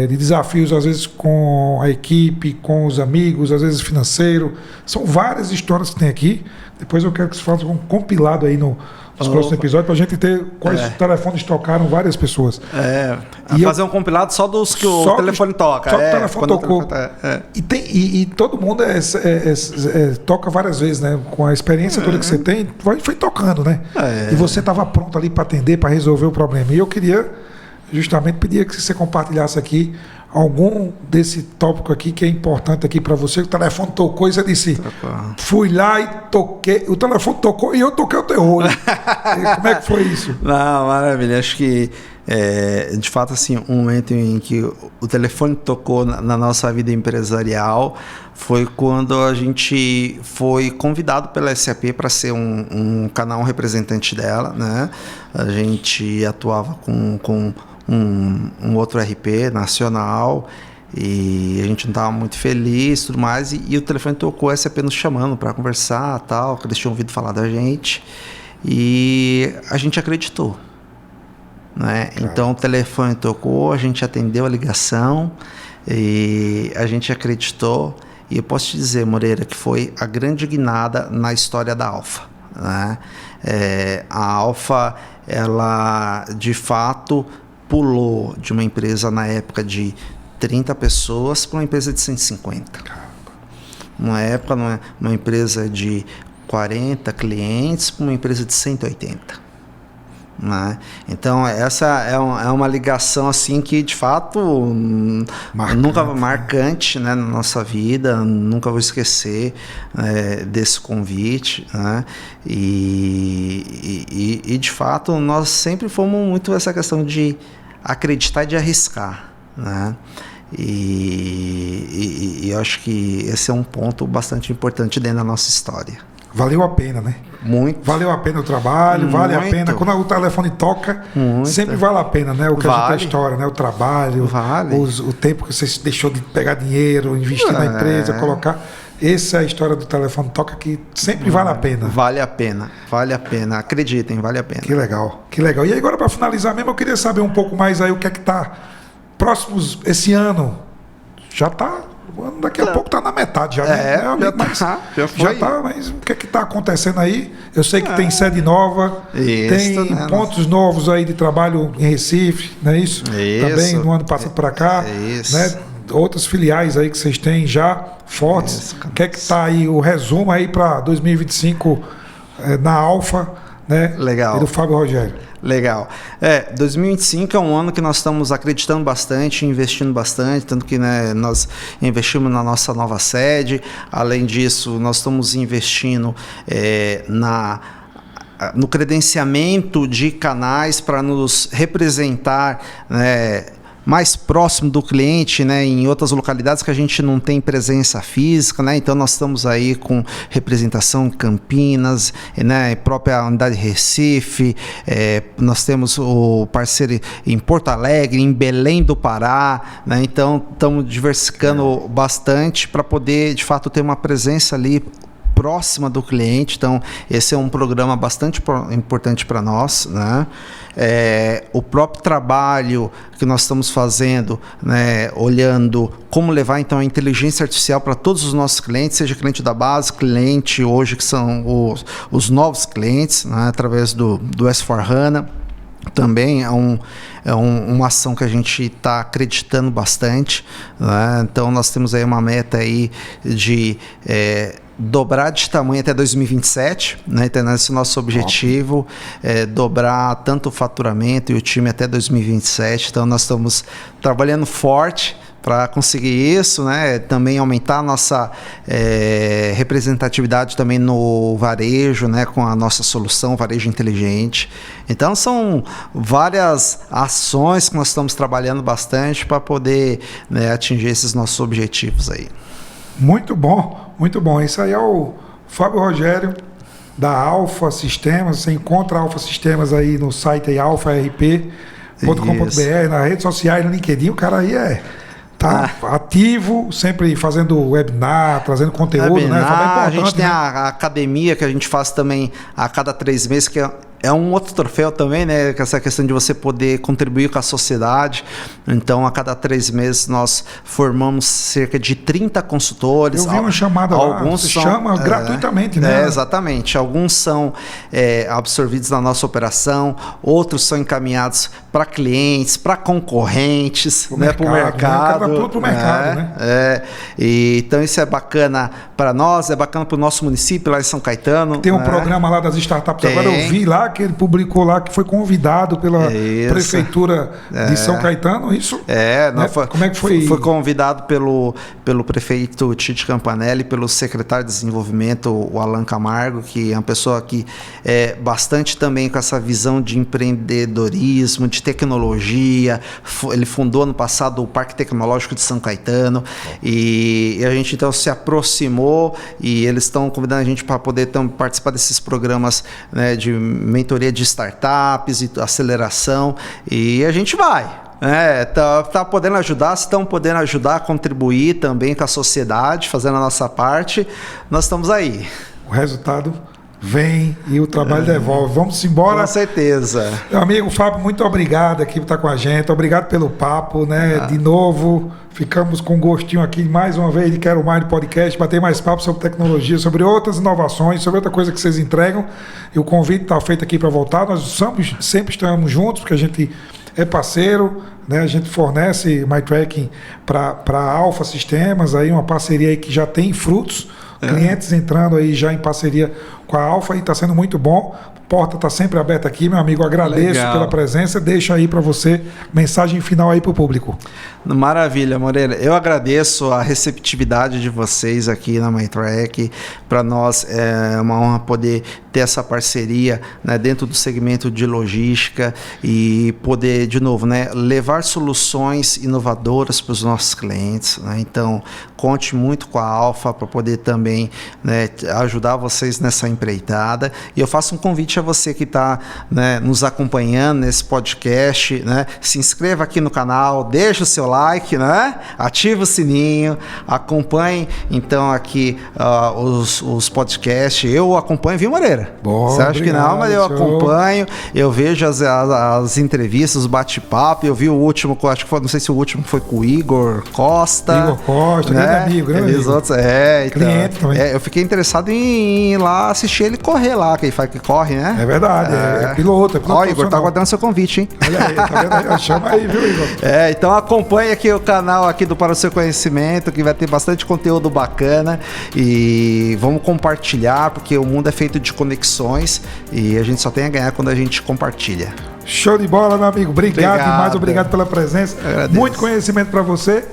Speaker 2: desafios, às vezes, com a equipe, com os amigos, às vezes financeiro. São várias histórias que tem aqui. Depois eu quero que você faça um compilado aí nos próximos episódios, para a gente ter quais telefones tocaram várias pessoas.
Speaker 1: Fazer um compilado só dos que o telefone toca.
Speaker 2: Só que o telefone tocou. E todo mundo toca várias vezes, né? Com a experiência toda que você tem, foi tocando, né? E você estava pronto ali para atender, para resolver o problema. E eu queria justamente pedir que você compartilhasse aqui algum desse tópico aqui que é importante aqui para você. O telefone tocou e você disse, fui lá e toquei, o telefone tocou e eu toquei o terror. Como é que foi isso?
Speaker 1: Não, maravilha, acho que de fato assim, um momento em que o telefone tocou na nossa vida empresarial foi quando a gente foi convidado pela SAP para ser um canal representante dela, né? A gente atuava com um outro RP nacional e a gente não estava muito feliz e tudo mais, e o telefone tocou, a SAP nos chamando para conversar, tal, que eles tinham ouvido falar da gente e a gente acreditou, né? Então o telefone tocou, a gente atendeu a ligação e a gente acreditou, e eu posso te dizer, Moreira, que foi a grande guinada na história da Alfa, né? A Alfa, ela de fato pulou de uma empresa na época de 30 pessoas para uma empresa de 150. Uma época, uma empresa de 40 clientes para uma empresa de 180. Né? Então, essa é uma ligação assim que, de fato, nunca marcante, né, na nossa vida, nunca vou esquecer desse convite, né? E, de fato, nós sempre fomos muito essa questão de acreditar e de arriscar, né? E eu acho que esse é um ponto bastante importante dentro da nossa história.
Speaker 2: Valeu a pena, né?
Speaker 1: Muito.
Speaker 2: Valeu a pena o trabalho, vale a pena. Quando o telefone toca, sempre vale a pena, né? O que a gente tem história, né? O trabalho, o tempo que você deixou de pegar dinheiro, investir na empresa, colocar. Essa é a história do telefone toca que sempre vale a pena.
Speaker 1: Vale a pena. Acreditem, vale a pena.
Speaker 2: Que legal. E agora, para finalizar mesmo, eu queria saber um pouco mais aí o que é que está próximos esse ano. Já está... Daqui a pouco está na metade já, né? Mas o que é que está acontecendo aí? Eu sei que tem sede nova, tem pontos novos aí de trabalho em Recife, não é isso? Também no ano passado para cá, né? outras filiais aí que vocês têm já fortes. O que é que está aí o resumo aí para 2025 na Alfa, né?
Speaker 1: Legal.
Speaker 2: E do Fábio Rogério.
Speaker 1: Legal. 2025 é um ano que nós estamos acreditando bastante, investindo bastante, tanto que, né, nós investimos na nossa nova sede. Além disso, nós estamos investindo no credenciamento de canais para nos representar, né, mais próximo do cliente, né, em outras localidades que a gente não tem presença física, né, então nós estamos aí com representação em Campinas, né, própria unidade de Recife, nós temos o parceiro em Porto Alegre, em Belém do Pará, né, então estamos diversificando bastante para poder, de fato, ter uma presença ali próxima do cliente. Então esse é um programa bastante importante para nós, né? O próprio trabalho que nós estamos fazendo, né, olhando como levar então a inteligência artificial para todos os nossos clientes, seja cliente da base, cliente hoje que são os novos clientes, né, através do S4HANA. Também é uma ação que a gente está acreditando bastante, né? Então nós temos aí uma meta aí de dobrar de tamanho até 2027, né? Então esse é o nosso objetivo, dobrar tanto o faturamento e o time até 2027. Então nós estamos trabalhando forte para conseguir isso, né? Também aumentar a nossa representatividade também no varejo, né? Com a nossa solução varejo inteligente. Então são várias ações que nós estamos trabalhando bastante para poder, né, atingir esses nossos objetivos aí.
Speaker 2: Muito bom, muito bom. Isso aí é o Fábio Rogério da Alfa Sistemas. Você encontra a Alfa Sistemas aí no site aí, alfarp.com.br, nas redes sociais, no LinkedIn. O cara aí tá ativo, sempre fazendo webinar, trazendo conteúdo, né?
Speaker 1: A gente tem a academia que a gente faz também a cada 3 meses, que é um outro troféu também, né? Essa questão de você poder contribuir com a sociedade. Então, a cada 3 meses, nós formamos cerca de 30 consultores.
Speaker 2: Eu vi uma chamada
Speaker 1: alguns
Speaker 2: lá, chama gratuitamente, né?
Speaker 1: Exatamente. Alguns são absorvidos na nossa operação, outros são encaminhados para clientes, para concorrentes, para o mercado.
Speaker 2: Né? Para o mercado, né?
Speaker 1: Então, isso é bacana para nós, é bacana para o nosso município, lá em São Caetano.
Speaker 2: Tem um programa lá das startups, agora eu vi lá, que ele publicou lá, que foi convidado pela Prefeitura de São Caetano, isso?
Speaker 1: Né?
Speaker 2: Como é que foi?
Speaker 1: Foi convidado pelo prefeito Tite Campanelli, pelo secretário de Desenvolvimento, o Alan Camargo, que é uma pessoa que é bastante também com essa visão de empreendedorismo, de tecnologia. Ele fundou ano passado o Parque Tecnológico de São Caetano, e a gente então se aproximou, e eles estão convidando a gente para poder participar desses programas, né, de mentoria de startups e aceleração, e a gente vai. Tá podendo ajudar, estão podendo ajudar a contribuir também com a sociedade, fazendo a nossa parte, nós estamos aí.
Speaker 2: O resultado vem e o trabalho devolve. Vamos embora.
Speaker 1: Com certeza.
Speaker 2: Meu amigo Fábio, muito obrigado aqui por estar com a gente. Obrigado pelo papo, né? De novo, ficamos com um gostinho aqui mais uma vez de Quero Mais do podcast, bater mais papo sobre tecnologia, sobre outras inovações, sobre outra coisa que vocês entregam. E o convite está feito aqui para voltar. Nós sempre estamos juntos, porque a gente é parceiro, né? A gente fornece MyTracking para a Alfa Sistemas, aí uma parceria aí que já tem frutos. Clientes entrando aí já em parceria com a Alfa, e está sendo muito bom. Porta está sempre aberta aqui, meu amigo. Agradeço pela presença. Deixa aí para você mensagem final aí para o público.
Speaker 1: Maravilha, Moreira. Eu agradeço a receptividade de vocês aqui na MyTrack. Para nós é uma honra poder ter essa parceria, né, dentro do segmento de logística, e poder, de novo, né, levar soluções inovadoras para os nossos clientes, né? Então, conte muito com a Alfa para poder também, né, ajudar vocês nessa empreitada. E eu faço um convite a você que está, né, nos acompanhando nesse podcast, né, se inscreva aqui no canal, deixa o seu like, né, ativa o sininho, acompanhe então aqui os podcasts. Eu acompanho, viu, Moreira?
Speaker 2: Bom,
Speaker 1: você acha que não, mas eu acompanho, eu vejo as entrevistas, os bate-papo. Eu vi o último, acho que foi, não sei se o último foi com o Igor Costa.
Speaker 2: Igor Costa, né? Grande amigo.
Speaker 1: Outros, então,
Speaker 2: cliente também.
Speaker 1: Eu fiquei interessado em ir lá assistir assistir ele correr lá, quem faz que corre, né?
Speaker 2: É verdade, é piloto.
Speaker 1: Ó, Igor, tá aguardando seu convite, hein?
Speaker 2: Olha aí, tá vendo aí? Chama aí, viu, Igor?
Speaker 1: Então acompanhe aqui o canal aqui do Para o Seu Conhecimento, que vai ter bastante conteúdo bacana e vamos compartilhar, porque o mundo é feito de conexões e a gente só tem a ganhar quando a gente compartilha.
Speaker 2: Show de bola, meu amigo. Obrigado demais, obrigado pela presença. Muito conhecimento para você.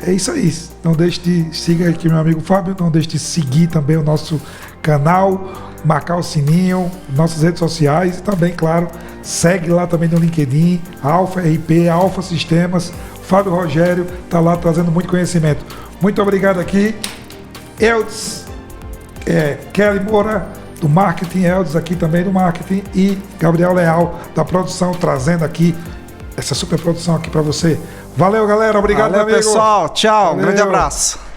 Speaker 2: É isso aí. Não deixe de seguir aqui meu amigo Fábio, não deixe de seguir também o nosso canal, marcar o sininho, nossas redes sociais e também, claro, segue lá também no LinkedIn, Alfa RP, Alfa Sistemas, Fábio Rogério está lá trazendo muito conhecimento. Muito obrigado aqui, Eldes, Kelly Moura do Marketing, Eldes aqui também do Marketing e Gabriel Leal da produção trazendo aqui essa super produção aqui para você. Valeu, galera. Obrigado,
Speaker 1: valeu,
Speaker 2: meu amigo.
Speaker 1: Pessoal. Tchau.
Speaker 2: Valeu.
Speaker 1: Grande abraço.